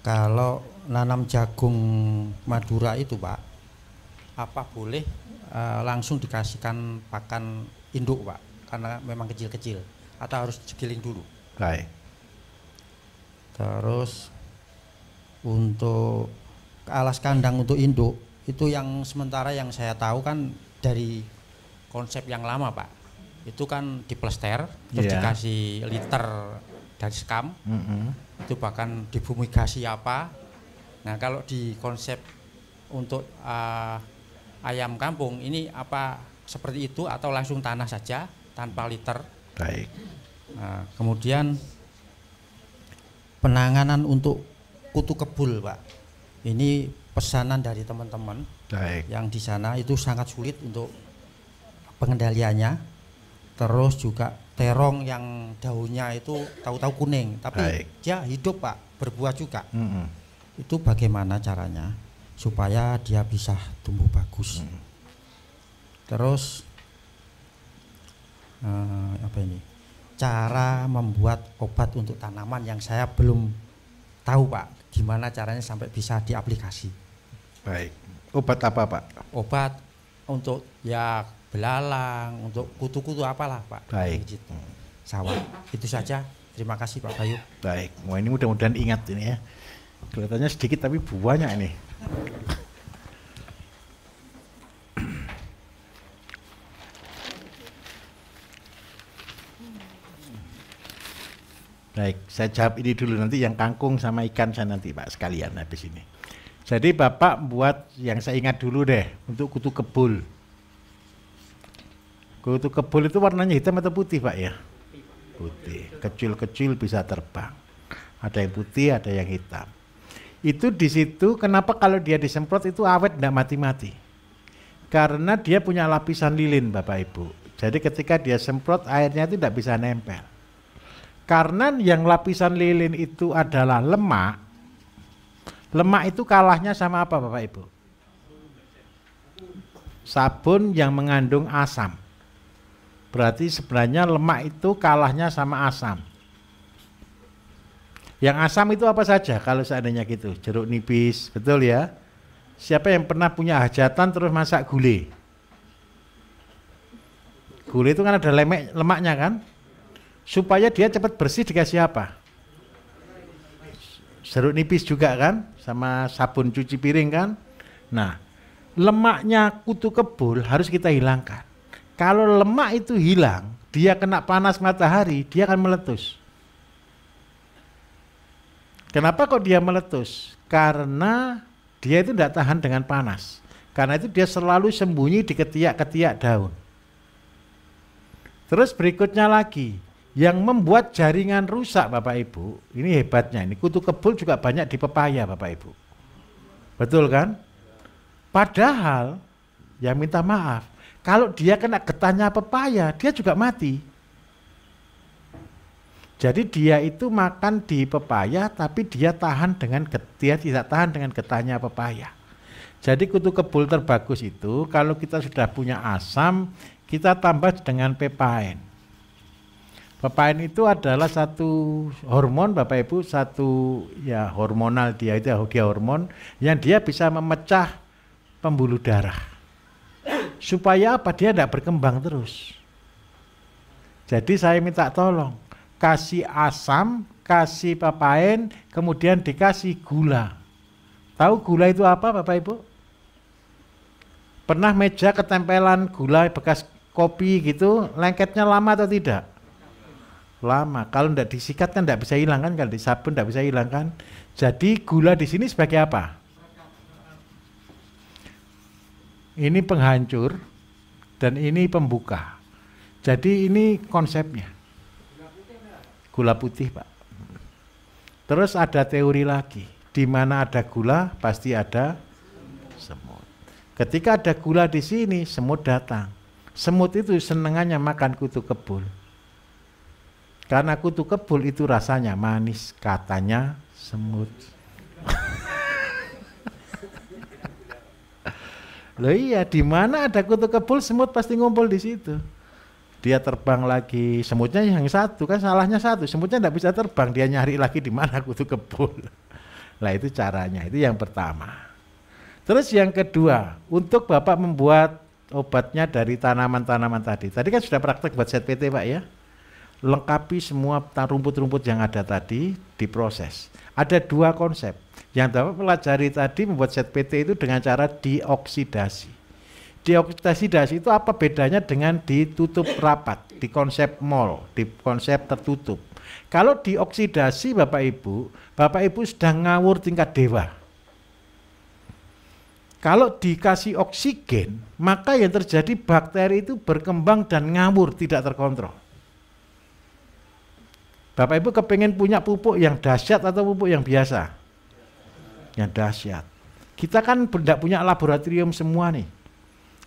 kalau nanam jagung Madura itu Pak, apa boleh langsung dikasihkan pakan induk Pak? Karena memang kecil-kecil, atau harus digiling dulu? Baik. Terus untuk alas kandang untuk induk itu yang sementara yang saya tahu kan dari konsep yang lama Pak, itu kan diplester terus dikasih liter dari sekam, itu bahkan difumigasi apa. Nah kalau di konsep untuk ayam kampung ini apa seperti itu atau langsung tanah saja tanpa liter? Baik. Nah, kemudian penanganan untuk kutu kebul Pak, ini pesanan dari teman-teman yang di sana itu sangat sulit untuk pengendaliannya. Terus juga terong yang daunnya itu tahu-tahu kuning, tapi dia hidup Pak, berbuah juga. Itu bagaimana caranya supaya dia bisa tumbuh bagus? Terus apa ini? Cara membuat obat untuk tanaman yang saya belum tahu Pak, gimana caranya sampai bisa diaplikasi? Baik. Obat apa Pak? Obat untuk ya belalang, untuk kutu-kutu apalah Pak. Baik. Gitu. Sawah. Itu saja. Terima kasih Pak Bayu. Baik. Wah ini mudah-mudahan ingat ini ya. Kelihatannya sedikit tapi banyak ini. Baik, saya jawab ini dulu, nanti yang kangkung sama ikan saya nanti Pak sekalian habis ini. Jadi Bapak buat yang saya ingat dulu deh untuk kutu kebul. Kutu kebul itu warnanya hitam atau putih Pak ya? Putih, kecil-kecil bisa terbang. Ada yang putih, ada yang hitam. Itu di situ kenapa kalau dia disemprot itu awet tidak mati-mati? Karena dia punya lapisan lilin Bapak Ibu. Jadi ketika dia semprot airnya itu tidak bisa nempel. Karena yang lapisan lilin itu adalah lemak. Lemak itu kalahnya sama apa Bapak Ibu? Sabun yang mengandung asam. Berarti sebenarnya lemak itu kalahnya sama asam. Yang asam itu apa saja kalau seandainya gitu? Jeruk nipis, betul ya? Siapa yang pernah punya hajatan terus masak gulai? Gulai itu kan ada lemaknya kan? Supaya dia cepat bersih dikasih apa? Jeruk nipis juga kan? Sama sabun cuci piring kan? Nah, lemaknya kutu kebul harus kita hilangkan. Kalau lemak itu hilang, dia kena panas matahari, dia akan meletus. Kenapa kok dia meletus? Karena dia itu tidak tahan dengan panas. Karena itu dia selalu sembunyi di ketiak-ketiak daun. Terus berikutnya lagi, yang membuat jaringan rusak Bapak Ibu, ini hebatnya, ini kutu kebul juga banyak di pepaya Bapak Ibu. Betul kan? Padahal, ya minta maaf, kalau dia kena getahnya pepaya, dia juga mati. Jadi dia itu makan di pepaya, tapi dia tahan dengan dia tidak tahan dengan getahnya pepaya. Jadi kutu kebul terbagus itu, kalau kita sudah punya asam, kita tambah dengan pepain. Pepain itu adalah satu hormon Bapak Ibu, satu ya hormonal dia itu dia hormon yang dia bisa memecah pembuluh darah. Supaya apa? Dia tidak berkembang terus. Jadi saya minta tolong, kasih asam, kasih pepain, kemudian dikasih gula. Tahu gula itu apa Bapak Ibu? Pernah meja ketempelan gula bekas kopi gitu, lengketnya lama atau tidak? Lama. Kalau tidak disikat kan tidak bisa hilang kan, kalau disabun tidak bisa hilang kan. Jadi gula di sini sebagai apa? Ini penghancur dan ini pembuka. Jadi ini konsepnya. Gula putih Pak. Terus ada teori lagi. Di mana ada gula pasti ada semut. Ketika ada gula di sini, semut datang. Semut itu senengannya makan kutu kebul. Karena kutu kebul itu rasanya manis, katanya semut. Loh iya, di mana ada kutu kebul, semut pasti ngumpul di situ. Dia terbang lagi, semutnya yang satu, kan salahnya satu, semutnya tidak bisa terbang, dia nyari lagi di mana kutu kebul. Nah itu caranya, itu yang pertama. Terus yang kedua, untuk Bapak membuat obatnya dari tanaman-tanaman tadi. Tadi kan sudah praktek buat ZPT Pak ya. Lengkapi semua rumput-rumput yang ada tadi, diproses. Ada dua konsep. Yang Bapak pelajari tadi membuat ZPT itu dengan cara dioksidasi. Dioksidasi itu apa bedanya dengan ditutup rapat, di konsep mall, di konsep tertutup. Kalau dioksidasi Bapak Ibu sedang ngawur tingkat dewa. Kalau dikasih oksigen, maka yang terjadi bakteri itu berkembang dan ngawur, tidak terkontrol. Bapak Ibu kepengen punya pupuk yang dahsyat atau pupuk yang biasa? Yang dahsyat. Kita kan tidak punya laboratorium semua nih.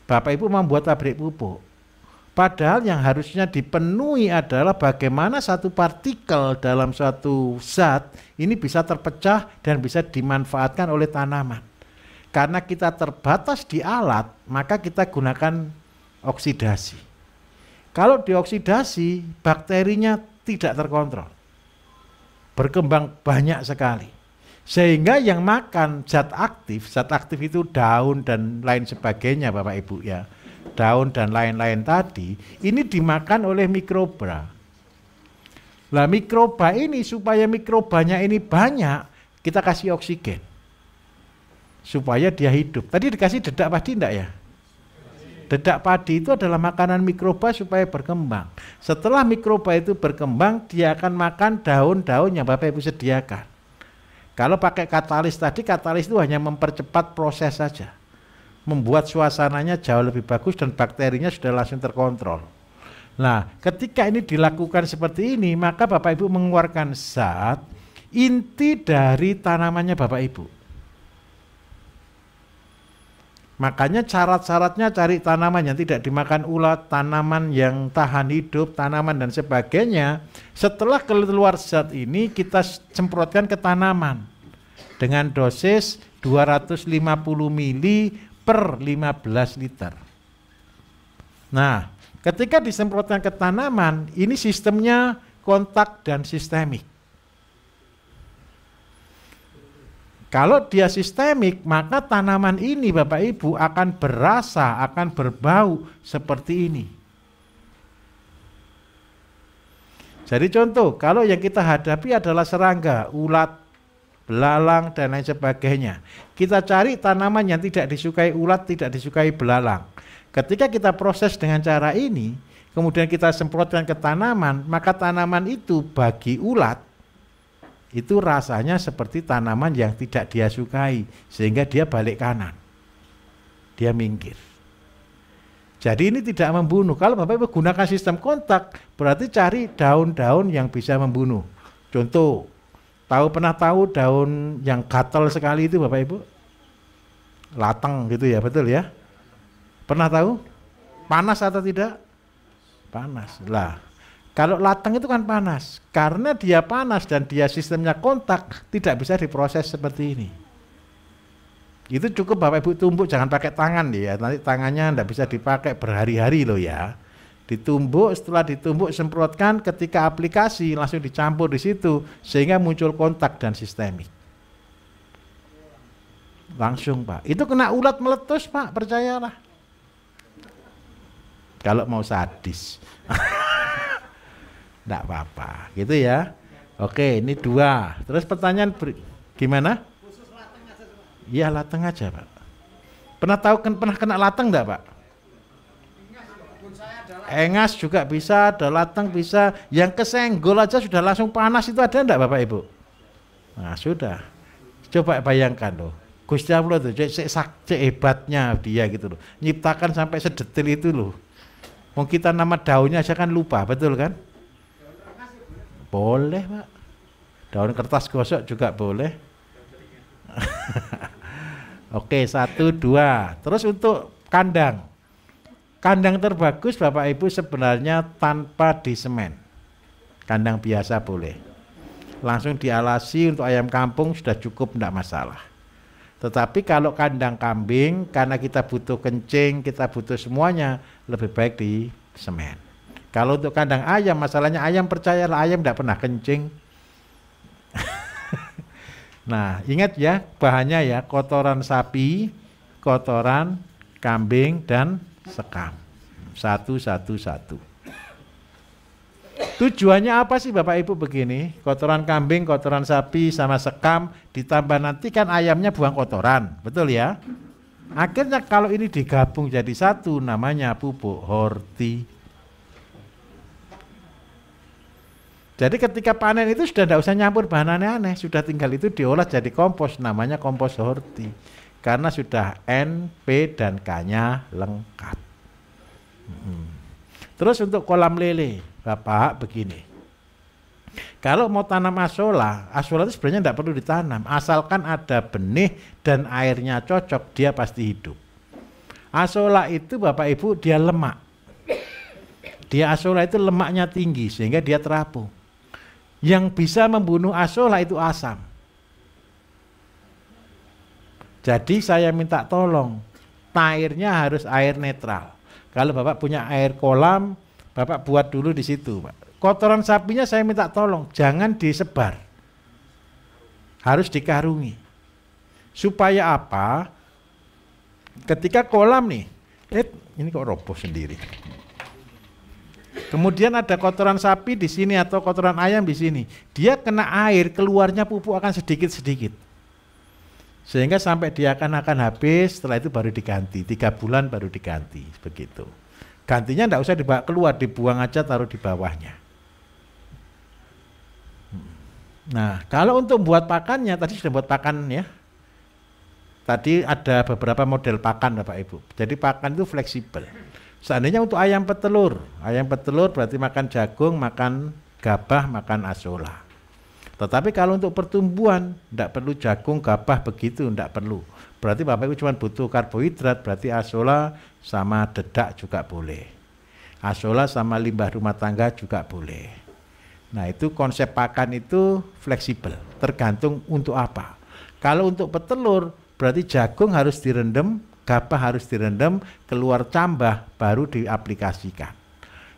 Bapak Ibu membuat pabrik pupuk. Padahal yang harusnya dipenuhi adalah bagaimana satu partikel dalam suatu zat ini bisa terpecah dan bisa dimanfaatkan oleh tanaman. Karena kita terbatas di alat, maka kita gunakan oksidasi. Kalau dioksidasi, bakterinya tidak terkontrol. Berkembang banyak sekali. Sehingga yang makan zat aktif itu daun dan lain sebagainya Bapak Ibu ya. Daun dan lain-lain tadi, ini dimakan oleh mikroba. Lah mikroba ini supaya mikrobanya ini banyak, kita kasih oksigen. Supaya dia hidup. Tadi dikasih dedak padi enggak ya? Dedak padi itu adalah makanan mikroba supaya berkembang. Setelah mikroba itu berkembang, dia akan makan daun-daun yang Bapak Ibu sediakan. Kalau pakai katalis tadi, katalis itu hanya mempercepat proses saja. Membuat suasananya jauh lebih bagus dan bakterinya sudah langsung terkontrol. Nah, ketika ini dilakukan seperti ini, maka Bapak Ibu mengeluarkan zat inti dari tanamannya Bapak Ibu. Makanya syarat-syaratnya cari tanaman yang tidak dimakan ulat, tanaman yang tahan hidup, tanaman dan sebagainya. Setelah keluar zat ini kita semprotkan ke tanaman dengan dosis 250 ml per 15 liter. Nah, ketika disemprotkan ke tanaman, ini sistemnya kontak dan sistemik. Kalau dia sistemik, maka tanaman ini Bapak Ibu akan berasa, akan berbau seperti ini. Jadi contoh, kalau yang kita hadapi adalah serangga, ulat, belalang, dan lain sebagainya. Kita cari tanaman yang tidak disukai ulat, tidak disukai belalang. Ketika kita proses dengan cara ini, kemudian kita semprotkan ke tanaman, maka tanaman itu bagi ulat, itu rasanya seperti tanaman yang tidak dia sukai, sehingga dia balik kanan, dia minggir. Jadi ini tidak membunuh. Kalau Bapak Ibu gunakan sistem kontak, berarti cari daun-daun yang bisa membunuh. Contoh, pernah tahu daun yang gatal sekali itu Bapak Ibu? Lateng gitu ya, betul ya? Pernah tahu? Panas atau tidak? Panas. Lah, kalau lateng itu kan panas, karena dia panas dan dia sistemnya kontak, tidak bisa diproses seperti ini. Itu cukup Bapak Ibu tumbuk, jangan pakai tangan ya, nanti tangannya tidak bisa dipakai berhari-hari loh ya. Ditumbuk, setelah ditumbuk semprotkan, ketika aplikasi langsung dicampur di situ, sehingga muncul kontak dan sistemik. Langsung Pak, itu kena ulat meletus Pak, percayalah. Kalau mau sadis. Tidak apa-apa, gitu ya. Oke, ini 2. Terus pertanyaan gimana? Khusus lateng aja, Pak. Iya, lateng aja, Pak. Pernah kena lateng enggak, Pak? Engas juga bisa, ada lateng bisa. Yang kesenggol aja sudah langsung panas, itu ada enggak Bapak Ibu? Nah, sudah. Coba bayangkan loh. Gusti Allah tuh, cek hebatnya dia gitu loh. Nyiptakan sampai sedetil itu loh. Mau kita nama daunnya aja kan lupa, betul kan? Boleh Pak. Daun kertas gosok juga boleh. Oke, 1, 2. Terus untuk kandang. Kandang terbagus Bapak Ibu sebenarnya tanpa disemen. Kandang biasa boleh. Langsung dialasi untuk ayam kampung sudah cukup, tidak masalah. Tetapi kalau kandang kambing, karena kita butuh kencing, kita butuh semuanya, lebih baik di semen. Kalau untuk kandang ayam, masalahnya ayam, percayalah, ayam tidak pernah kencing. Nah, ingat ya, bahannya ya, kotoran sapi, kotoran kambing, dan sekam. 1, 1, 1. Tujuannya apa sih Bapak Ibu begini? Kotoran kambing, kotoran sapi, sama sekam, ditambah nanti kan ayamnya buang kotoran, betul ya? Akhirnya kalau ini digabung jadi satu, namanya pupuk horti. Jadi ketika panen itu sudah tidak usah nyampur bahan aneh-aneh, sudah tinggal itu diolah jadi kompos, namanya kompos horti. Karena sudah N, P, dan K-nya lengkap. Terus untuk kolam lele, Bapak begini. Kalau mau tanam asola itu sebenarnya tidak perlu ditanam, asalkan ada benih dan airnya cocok, dia pasti hidup. Asola itu Bapak Ibu dia lemak. Dia asola itu lemaknya tinggi sehingga dia terapung. Yang bisa membunuh asola itu asam. Jadi saya minta tolong, airnya harus air netral. Kalau Bapak punya air kolam, Bapak buat dulu di situ, Pak. Kotoran sapinya saya minta tolong, jangan disebar. Harus dikarungi. Supaya apa? Ketika kolam nih, ini kok roboh sendiri. Kemudian ada kotoran sapi di sini atau kotoran ayam di sini. Dia kena air, keluarnya pupuk akan sedikit-sedikit. Sehingga sampai dia akan habis, setelah itu baru diganti. 3 bulan baru diganti, begitu. Gantinya enggak usah dibawa keluar, dibuang aja, taruh di bawahnya. Nah, kalau untuk buat pakannya, tadi sudah buat pakan ya. Tadi ada beberapa model pakan Bapak Ibu. Jadi pakan itu fleksibel. Seandainya untuk ayam petelur berarti makan jagung, makan gabah, makan asola. Tetapi kalau untuk pertumbuhan, enggak perlu jagung, gabah begitu, enggak perlu. Berarti Bapak Ibu cuma butuh karbohidrat, berarti asola sama dedak juga boleh. Asola sama limbah rumah tangga juga boleh. Nah itu konsep pakan itu fleksibel, tergantung untuk apa. Kalau untuk petelur, berarti jagung harus direndam, gabah harus direndam, keluar cambah, baru diaplikasikan.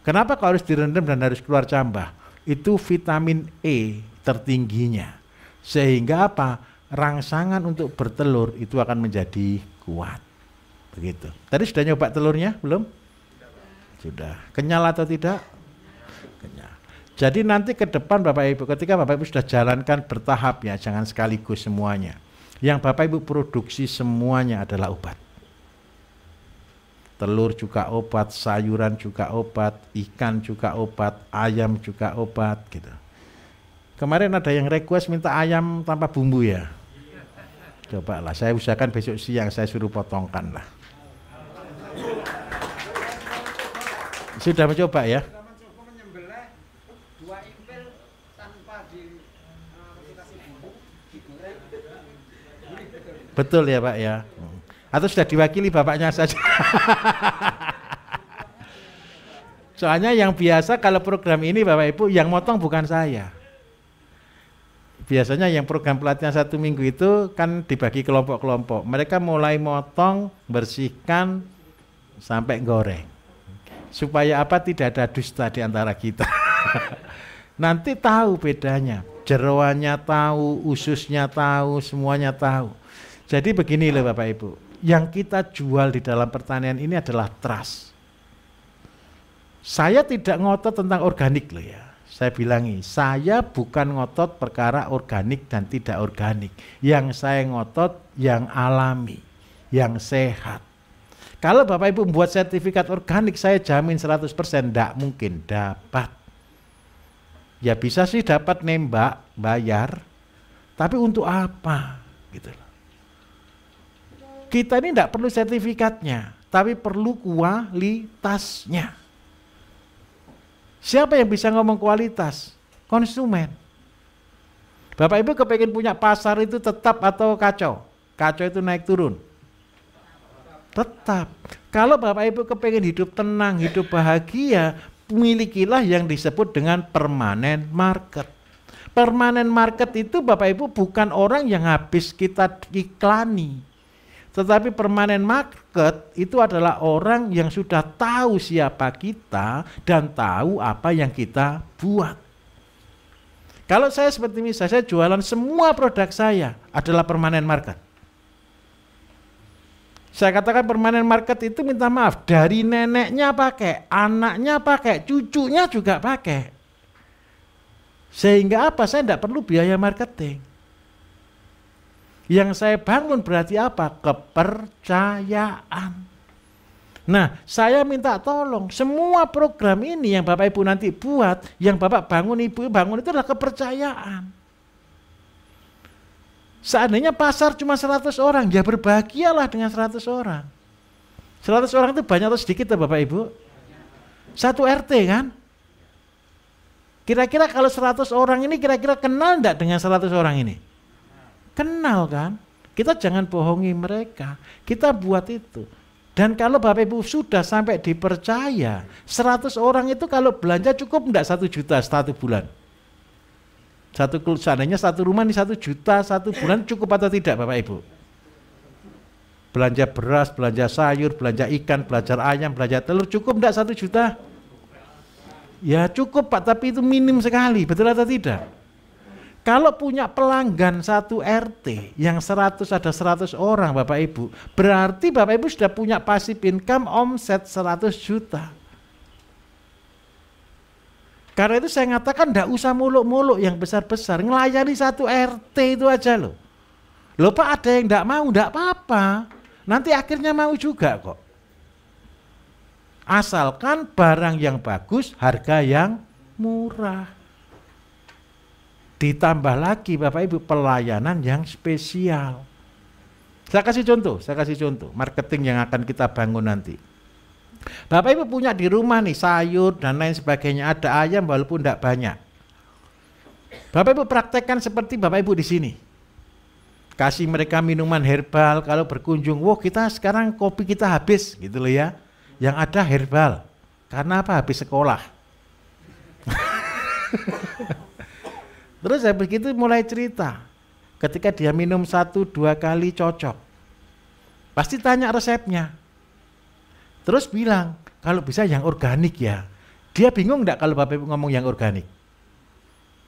Kenapa kalau harus direndam dan harus keluar cambah? Itu vitamin E tertingginya. Sehingga apa? Rangsangan untuk bertelur itu akan menjadi kuat. Begitu. Tadi sudah nyoba telurnya? Belum? Sudah. Kenyal atau tidak? Kenyal. Jadi nanti ke depan Bapak Ibu, ketika Bapak Ibu sudah jalankan bertahap ya, jangan sekaligus semuanya. Yang Bapak Ibu produksi semuanya adalah obat. Telur juga obat, sayuran juga obat, ikan juga obat, ayam juga obat gitu. Kemarin ada yang request minta ayam tanpa bumbu ya. Cobalah, saya usahakan besok siang saya suruh potongkan lah. Sudah mencoba ya? Betul ya Pak ya? Atau sudah diwakili bapaknya saja? Soalnya yang biasa kalau program ini Bapak Ibu yang motong bukan saya. Biasanya yang program pelatihan 1 minggu itu kan dibagi kelompok-kelompok. Mereka mulai motong, bersihkan, sampai goreng. Supaya apa? Tidak ada dusta di antara kita. Nanti tahu bedanya. Jeroannya tahu, ususnya tahu, semuanya tahu. Jadi begini loh Bapak Ibu. Yang kita jual di dalam pertanian ini adalah trust. Saya tidak ngotot tentang organik loh ya. Saya bilangi, saya bukan ngotot perkara organik dan tidak organik. Yang saya ngotot yang alami, yang sehat. Kalau Bapak Ibu membuat sertifikat organik, saya jamin 100% tidak mungkin dapat. Ya bisa sih dapat nembak, bayar, tapi untuk apa? Gitu loh. Kita ini tidak perlu sertifikatnya, tapi perlu kualitasnya. Siapa yang bisa ngomong kualitas? Konsumen. Bapak Ibu kepengen punya pasar itu tetap atau kacau? Kacau itu naik turun? Tetap. Kalau Bapak Ibu kepengen hidup tenang, hidup bahagia, milikilah yang disebut dengan permanent market. Permanent market itu Bapak Ibu bukan orang yang habis kita iklani. Tetapi permanent market itu adalah orang yang sudah tahu siapa kita dan tahu apa yang kita buat. Kalau saya seperti misalnya saya jualan semua produk saya adalah permanent market. Saya katakan permanent market itu minta maaf, dari neneknya pakai, anaknya pakai, cucunya juga pakai. Sehingga apa? Saya tidak perlu biaya marketing. Yang saya bangun berarti apa? Kepercayaan. Nah, saya minta tolong, semua program ini yang Bapak Ibu nanti buat, yang Bapak bangun, Ibu bangun itu adalah kepercayaan. Seandainya pasar cuma 100 orang, ya berbahagialah dengan 100 orang. 100 orang itu banyak atau sedikit ya Bapak Ibu? Satu RT kan? Kira-kira kalau 100 orang ini kira-kira kenal enggak dengan 100 orang ini? Kenal kan? Kita jangan bohongi mereka. Kita buat itu. Dan kalau Bapak Ibu sudah sampai dipercaya, 100 orang itu kalau belanja cukup enggak 1 juta satu bulan? Seandainya satu rumah ini 1 juta satu bulan cukup atau tidak Bapak Ibu? Belanja beras, belanja sayur, belanja ikan, belanja ayam, belanja telur cukup enggak 1 juta? Ya cukup Pak, tapi itu minim sekali, betul atau tidak? Kalau punya pelanggan satu RT yang 100 ada 100 orang Bapak Ibu, berarti Bapak Ibu sudah punya passive income omset 100 juta. Karena itu saya ngatakan enggak usah muluk-muluk yang besar-besar, ngelayani satu RT itu aja loh. Loh Pak ada yang enggak mau, enggak apa-apa. Nanti akhirnya mau juga kok. Asalkan barang yang bagus, harga yang murah. Ditambah lagi Bapak Ibu pelayanan yang spesial. Saya kasih contoh marketing yang akan kita bangun nanti. Bapak Ibu punya di rumah nih sayur dan lain sebagainya, ada ayam walaupun tidak banyak. Bapak Ibu praktekkan seperti Bapak Ibu di sini. Kasih mereka minuman herbal kalau berkunjung. Wah kita sekarang kopi kita habis gitu loh ya. Yang ada herbal. Karena apa? Habis sekolah. Terus habis itu mulai cerita. Ketika dia minum 1-2 kali cocok. Pasti tanya resepnya. Terus bilang, kalau bisa yang organik ya. Dia bingung enggak kalau Bapak Ibu ngomong yang organik?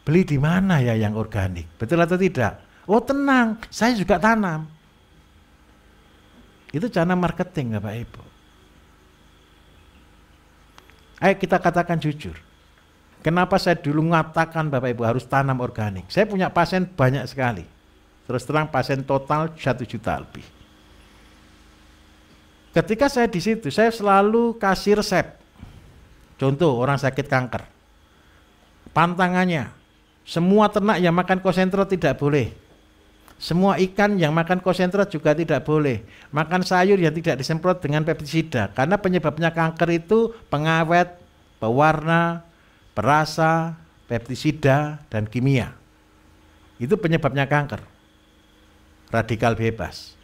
Beli di mana ya yang organik? Betul atau tidak? Oh tenang, saya juga tanam. Itu cara marketing Bapak Ibu. Ayo kita katakan jujur. Kenapa saya dulu mengatakan Bapak Ibu harus tanam organik? Saya punya pasien banyak sekali. Terus terang pasien total 1 juta lebih. Ketika saya di situ, saya selalu kasih resep. Contoh orang sakit kanker. Pantangannya, semua ternak yang makan konsentrat tidak boleh. Semua ikan yang makan konsentrat juga tidak boleh. Makan sayur yang tidak disemprot dengan pestisida. Karena penyebabnya kanker itu pengawet, pewarna, perasa, pestisida, dan kimia. Itu penyebabnya kanker. Radikal bebas.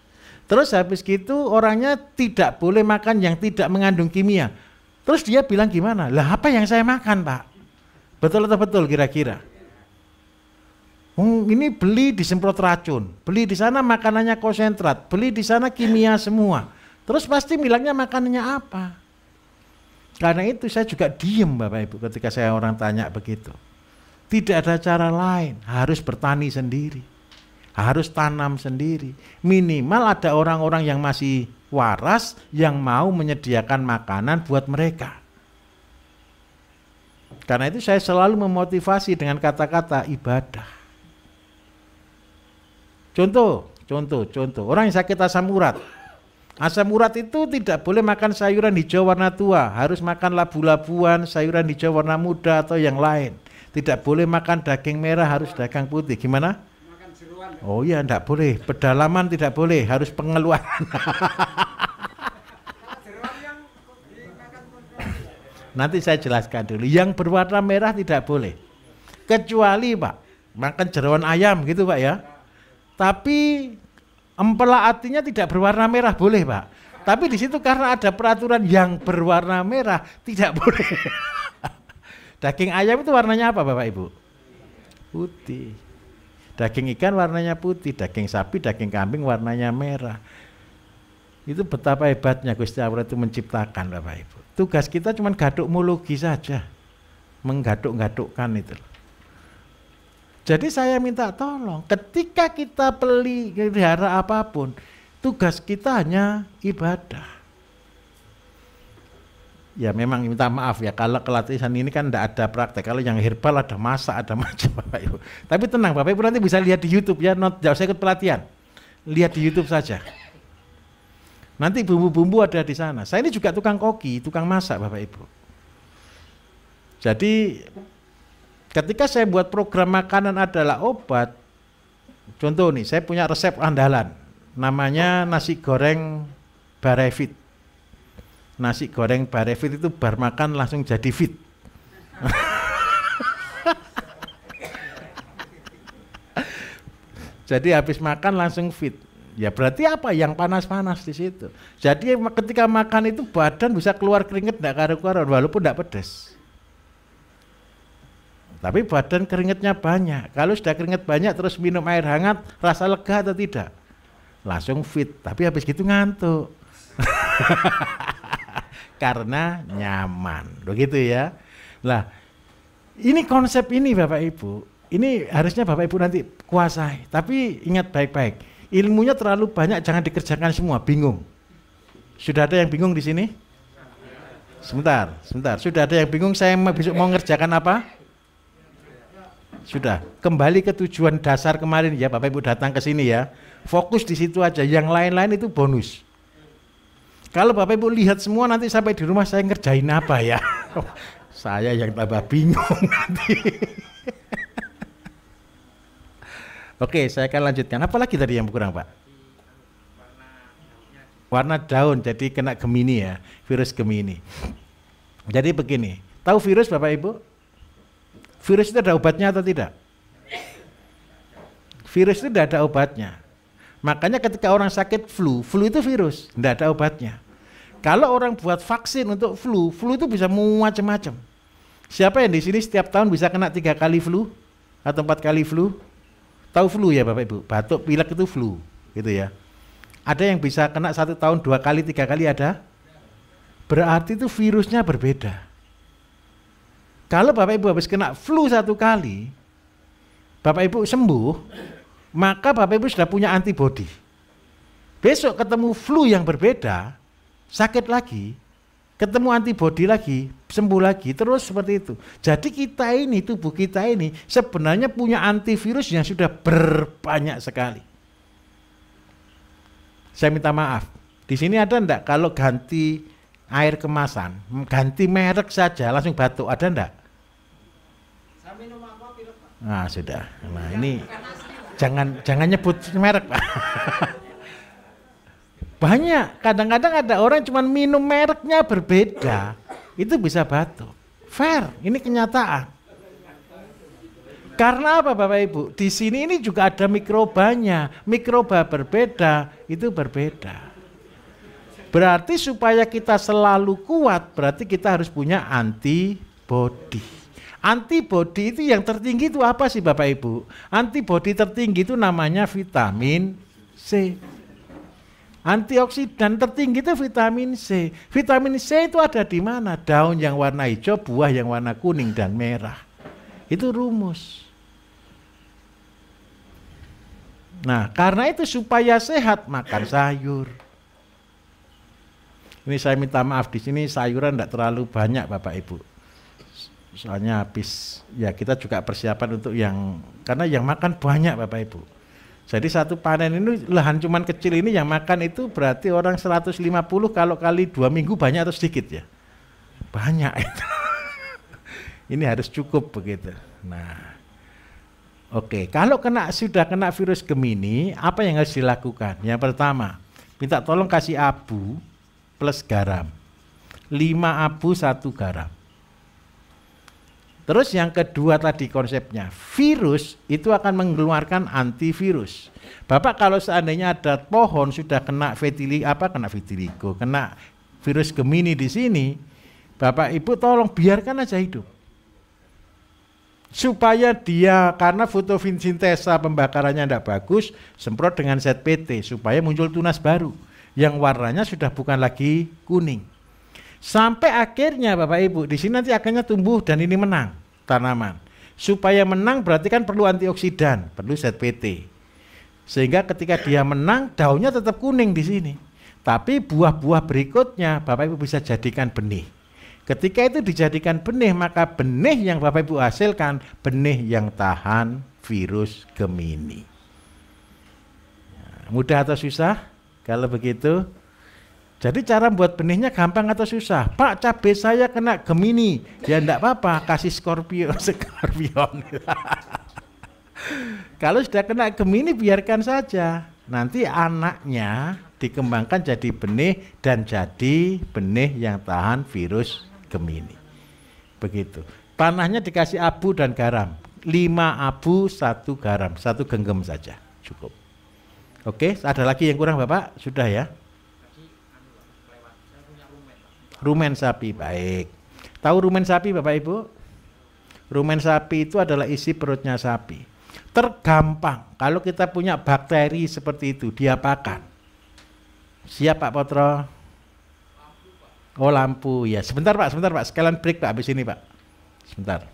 Terus habis gitu orangnya tidak boleh makan yang tidak mengandung kimia. Terus dia bilang gimana? Lah apa yang saya makan Pak? Betul atau betul kira-kira? Ini beli disemprot racun, beli di sana makanannya konsentrat, beli di sana kimia semua. Terus pasti bilangnya makanannya apa? Karena itu saya juga diem Bapak Ibu ketika saya orang tanya begitu. Tidak ada cara lain, harus bertani sendiri, harus tanam sendiri. Minimal ada orang-orang yang masih waras yang mau menyediakan makanan buat mereka. Karena itu saya selalu memotivasi dengan kata-kata ibadah. Contoh, orang yang sakit asam urat. Asam urat itu tidak boleh makan sayuran hijau warna tua, harus makan labu-labuan, sayuran hijau warna muda atau yang lain. Tidak boleh makan daging merah, harus daging putih. Gimana? Makan jeruan. Oh iya, tidak boleh. Pedalaman tidak boleh, harus pengeluaran. Nanti saya jelaskan dulu. Yang berwarna merah tidak boleh. Kecuali Pak, makan jeroan ayam gitu Pak ya. Tapi empela atinya tidak berwarna merah boleh Pak. Tapi di situ karena ada peraturan yang berwarna merah tidak boleh. Daging ayam itu warnanya apa Bapak Ibu? Putih. Daging ikan warnanya putih, daging sapi, daging kambing warnanya merah. Itu betapa hebatnya Gusti Allah itu menciptakan Bapak Ibu. Tugas kita cuma gadukmologi saja. Menggaduk-gadukkan itu. Jadi saya minta tolong, ketika kita pelihara apapun, tugas kita hanya ibadah. Ya memang minta maaf ya, kalau kelatihan ini kan tidak ada praktek. Kalau yang herbal ada masak, ada macam Bapak Ibu. Tapi tenang Bapak Ibu, nanti bisa lihat di YouTube ya, tidak usah ikut pelatihan. Lihat di YouTube saja. Nanti bumbu-bumbu ada di sana. Saya ini juga tukang koki, tukang masak Bapak Ibu. Jadi ketika saya buat program makanan adalah obat, contoh nih, saya punya resep andalan, namanya nasi goreng Barefit. Nasi goreng Barefit itu bar makan langsung jadi fit. Jadi habis makan langsung fit. Ya berarti apa? Yang panas-panas di situ. Jadi ketika makan itu badan bisa keluar keringet tidak karu-karuan walaupun tidak pedas. Tapi badan keringetnya banyak. Kalau sudah keringet banyak terus minum air hangat, rasa lega atau tidak? Langsung fit. Tapi habis gitu ngantuk. Karena nyaman, begitu ya. Nah, ini konsep ini Bapak Ibu, ini harusnya Bapak Ibu nanti kuasai. Tapi ingat baik-baik, ilmunya terlalu banyak, jangan dikerjakan semua, bingung. Sudah ada yang bingung di sini? Sebentar. Sudah ada yang bingung? Saya besok mau ngerjakan apa? Sudah. Kembali ke tujuan dasar kemarin ya, Bapak Ibu datang ke sini ya. Fokus di situ aja. Yang lain-lain itu bonus. Kalau Bapak Ibu lihat semua nanti sampai di rumah saya ngerjain apa ya? Saya yang tambah bingung nanti. Oke, saya akan lanjutkan. Apa lagi tadi yang kurang Pak? Warna daun, jadi kena Gemini ya, virus Gemini. Jadi begini, tahu virus Bapak Ibu? Virus itu ada obatnya atau tidak? Virus itu tidak ada obatnya. Makanya ketika orang sakit flu itu virus, tidak ada obatnya. Kalau orang buat vaksin untuk flu itu bisa macam-macam. Siapa yang di sini setiap tahun bisa kena 3 kali flu atau 4 kali flu? Tahu flu ya Bapak Ibu? Batuk, pilek itu flu, gitu ya. Ada yang bisa kena 1 tahun 2 kali, 3 kali ada? Berarti itu virusnya berbeda. Kalau Bapak Ibu habis kena flu 1 kali, Bapak Ibu sembuh, maka Bapak Ibu sudah punya antibodi. Besok ketemu flu yang berbeda, sakit lagi, ketemu antibodi lagi, sembuh lagi, terus seperti itu. Jadi kita ini, tubuh kita ini sebenarnya punya antivirus yang sudah berbanyak sekali. Saya minta maaf, di sini ada enggak kalau ganti air kemasan, ganti merek saja langsung batuk, ada enggak? Nah sudah, nah ini jangan nyebut merek Pak. Banyak, kadang-kadang ada orang cuma minum mereknya berbeda, itu bisa batuk. Fair, ini kenyataan. Karena apa Bapak Ibu? Di sini ini juga ada mikrobanya, mikroba berbeda, itu berbeda. Berarti supaya kita selalu kuat, berarti kita harus punya antibodi. Antibodi itu yang tertinggi itu apa sih Bapak Ibu? Antibodi tertinggi itu namanya vitamin C. Antioksidan tertinggi itu vitamin C. Vitamin C itu ada di mana? Daun yang warna hijau, buah yang warna kuning dan merah. Itu rumus. Nah, karena itu supaya sehat makan sayur. Ini saya minta maaf di sini sayuran tidak terlalu banyak Bapak Ibu. Soalnya habis ya kita juga persiapan untuk yang karena yang makan banyak Bapak Ibu. Jadi satu panen ini lahan cuman kecil ini yang makan itu berarti orang 150 kalau kali 2 minggu banyak atau sedikit ya? Banyak itu. Ini harus cukup begitu. Nah, oke. Kalau sudah kena virus Gemini, apa yang harus dilakukan? Yang pertama, minta tolong kasih abu plus garam. 5 abu 1 garam. Terus yang kedua tadi konsepnya, virus itu akan mengeluarkan antivirus. Bapak kalau seandainya ada pohon sudah kena vitiligo, kena virus Gemini di sini, Bapak Ibu tolong biarkan aja hidup. Supaya dia, karena fotosintesa pembakarannya tidak bagus, semprot dengan ZPT supaya muncul tunas baru yang warnanya sudah bukan lagi kuning. Sampai akhirnya Bapak Ibu, di sini nanti akhirnya tumbuh dan ini menang tanaman. Supaya menang berarti kan perlu antioksidan, perlu ZPT. Sehingga ketika dia menang, daunnya tetap kuning di sini. Tapi buah-buah berikutnya Bapak Ibu bisa jadikan benih. Ketika itu dijadikan benih, maka benih yang Bapak Ibu hasilkan, benih yang tahan virus Gemini. Mudah atau susah? Kalau begitu, jadi cara buat benihnya gampang atau susah? Pak, cabai saya kena Gemini. Ya enggak apa-apa, kasih skorpion. Kalau sudah kena Gemini biarkan saja. Nanti anaknya dikembangkan jadi benih dan jadi benih yang tahan virus Gemini. Begitu. Tanahnya dikasih abu dan garam. 5 abu, 1 garam, 1 genggam saja. Cukup. Oke, ada lagi yang kurang Bapak? Sudah ya? Rumen sapi, baik. Tahu rumen sapi Bapak Ibu? Rumen sapi itu adalah isi perutnya sapi. Tergampang kalau kita punya bakteri seperti itu, diapakan? Siap Pak Potro? Oh lampu, ya sebentar Pak, sekalian break Pak, habis ini Pak. Sebentar.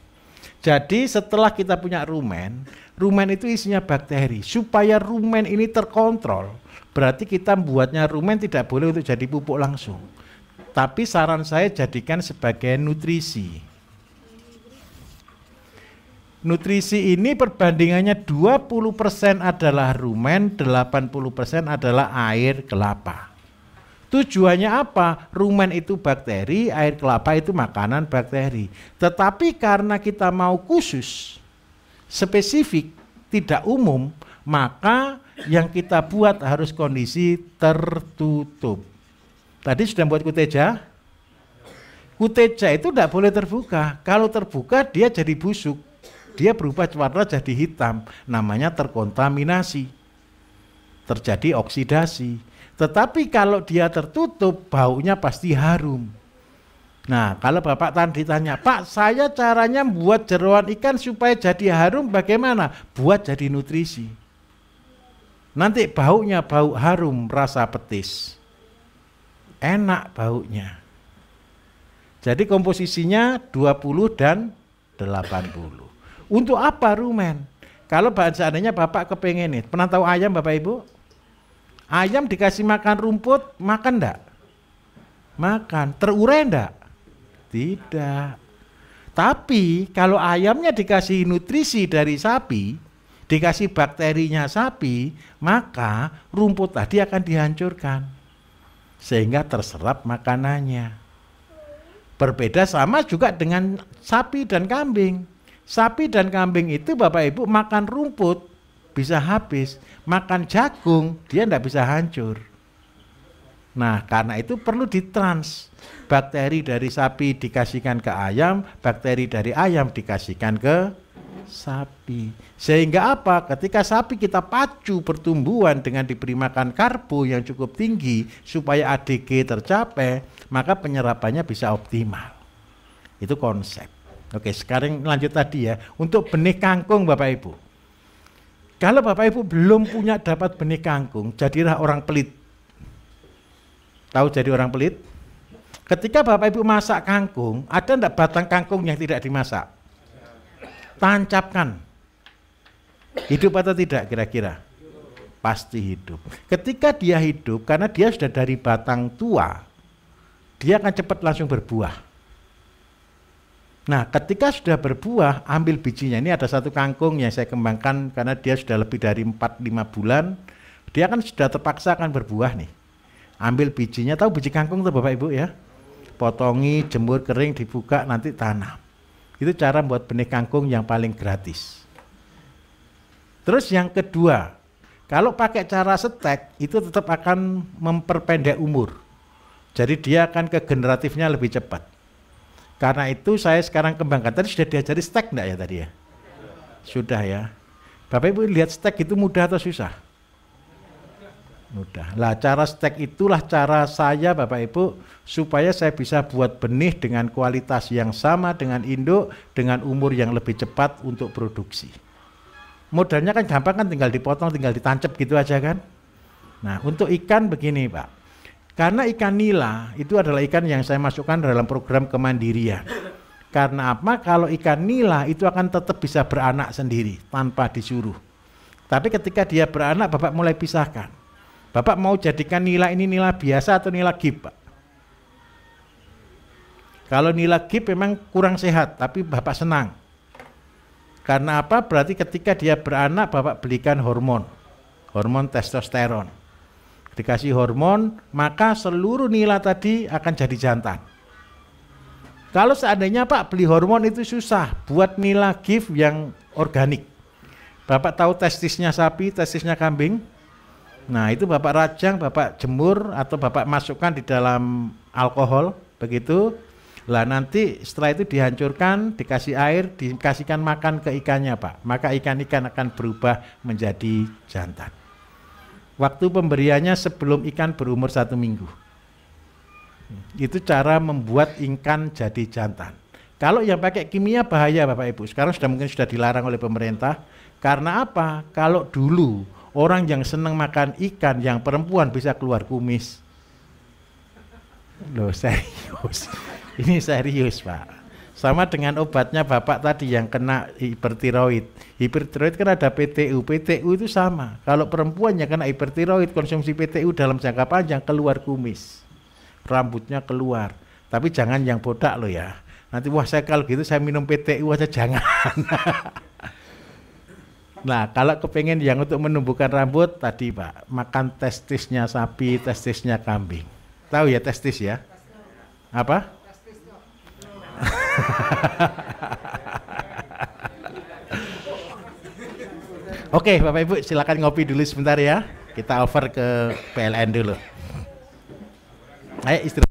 Jadi setelah kita punya rumen, rumen itu isinya bakteri. Supaya rumen ini terkontrol, berarti kita membuatnya rumen tidak boleh untuk jadi pupuk langsung. Tapi saran saya jadikan sebagai nutrisi. Nutrisi ini perbandingannya 20% adalah rumen, 80% adalah air kelapa. Tujuannya apa? Rumen itu bakteri, air kelapa itu makanan bakteri. Tetapi karena kita mau khusus, spesifik, tidak umum, maka yang kita buat harus kondisi tertutup. Tadi sudah buat kuteja. Kuteja itu tidak boleh terbuka. Kalau terbuka dia jadi busuk. Dia berubah warna jadi hitam. Namanya terkontaminasi. Terjadi oksidasi. Tetapi kalau dia tertutup, baunya pasti harum. Nah, kalau Bapak tadi ditanya, Pak, saya caranya buat jeroan ikan supaya jadi harum bagaimana? Buat jadi nutrisi. Nanti baunya bau harum, rasa petis. Enak baunya. Jadi komposisinya 20 dan 80. Untuk apa rumen? Kalau seandainya Bapak kepengen nih, pernah tahu ayam Bapak Ibu? Ayam dikasih makan rumput, makan enggak? Makan. Terurai enggak? Tidak. Tapi kalau ayamnya dikasih nutrisi dari sapi, dikasih bakterinya sapi, maka rumput tadi akan dihancurkan. Sehingga terserap makanannya. Berbeda sama juga dengan sapi dan kambing. Sapi dan kambing itu Bapak Ibu makan rumput bisa habis, makan jagung dia tidak bisa hancur. Nah karena itu perlu ditrans. Bakteri dari sapi dikasihkan ke ayam, bakteri dari ayam dikasihkan ke sapi. Sehingga apa? Ketika sapi kita pacu pertumbuhan dengan diberi makan karbo yang cukup tinggi supaya ADG tercapai, maka penyerapannya bisa optimal. Itu konsep. Oke, sekarang lanjut tadi ya. Untuk benih kangkung Bapak Ibu. Kalau Bapak Ibu belum punya dapat benih kangkung, jadilah orang pelit. Tahu jadi orang pelit? Ketika Bapak Ibu masak kangkung, ada enggak batang kangkung yang tidak dimasak? Tancapkan. Hidup atau tidak kira-kira? Pasti hidup. Ketika dia hidup, karena dia sudah dari batang tua, dia akan cepat langsung berbuah. Nah ketika sudah berbuah, ambil bijinya. Ini ada satu kangkung yang saya kembangkan karena dia sudah lebih dari 4-5 bulan. Dia kan sudah terpaksa akan berbuah nih. Ambil bijinya, tahu biji kangkung tuh Bapak Ibu ya? Potongi, jemur kering, dibuka, nanti tanam. Itu cara buat benih kangkung yang paling gratis. Terus yang kedua, kalau pakai cara setek itu tetap akan memperpendek umur. Jadi dia akan ke generatifnya lebih cepat. Karena itu saya sekarang kembangkan. Tadi sudah diajari stek enggak ya tadi ya? Sudah ya. Bapak Ibu lihat stek itu mudah atau susah? Mudah. Lah cara stek itulah cara saya Bapak Ibu supaya saya bisa buat benih dengan kualitas yang sama dengan induk dengan umur yang lebih cepat untuk produksi. Modalnya kan gampang kan, tinggal dipotong, tinggal ditancap gitu aja kan. Nah untuk ikan begini Pak, karena ikan nila itu adalah ikan yang saya masukkan dalam program kemandirian. Karena apa? Kalau ikan nila itu akan tetap bisa beranak sendiri tanpa disuruh. Tapi ketika dia beranak Bapak mulai pisahkan. Bapak mau jadikan nila ini nila biasa atau nila gip Pak? Kalau nila gip memang kurang sehat, tapi Bapak senang. Karena apa? Berarti ketika dia beranak Bapak belikan hormon testosteron. Dikasih hormon, maka seluruh nila tadi akan jadi jantan. Kalau seandainya Pak beli hormon itu susah, buat nila gift yang organik. Bapak tahu testisnya sapi, testisnya kambing? Nah itu Bapak rajang, Bapak jemur atau Bapak masukkan di dalam alkohol, begitu. Lah nanti setelah itu dihancurkan, dikasih air, dikasihkan makan ke ikannya Pak. Maka ikan-ikan akan berubah menjadi jantan. Waktu pemberiannya sebelum ikan berumur 1 minggu. Itu cara membuat ikan jadi jantan. Kalau yang pakai kimia bahaya Bapak Ibu. Sekarang mungkin sudah dilarang oleh pemerintah. Karena apa? Kalau dulu orang yang senang makan ikan yang perempuan bisa keluar kumis. Loh serius. Ini serius Pak. Sama dengan obatnya Bapak tadi yang kena hipertiroid. Hipertiroid kan ada PTU. PTU itu sama. Kalau perempuan yang kena hipertiroid, konsumsi PTU dalam jangka panjang keluar kumis. Rambutnya keluar. Tapi jangan yang bodak loh ya. Nanti wah saya kalau gitu saya minum PTU aja, jangan. Nah kalau kepengen yang untuk menumbuhkan rambut tadi Pak, makan testisnya sapi, testisnya kambing. Tahu ya testis ya? Apa? Oke Bapak Ibu silakan ngopi dulu sebentar ya. Kita over ke PLN dulu. Ayo istirahat.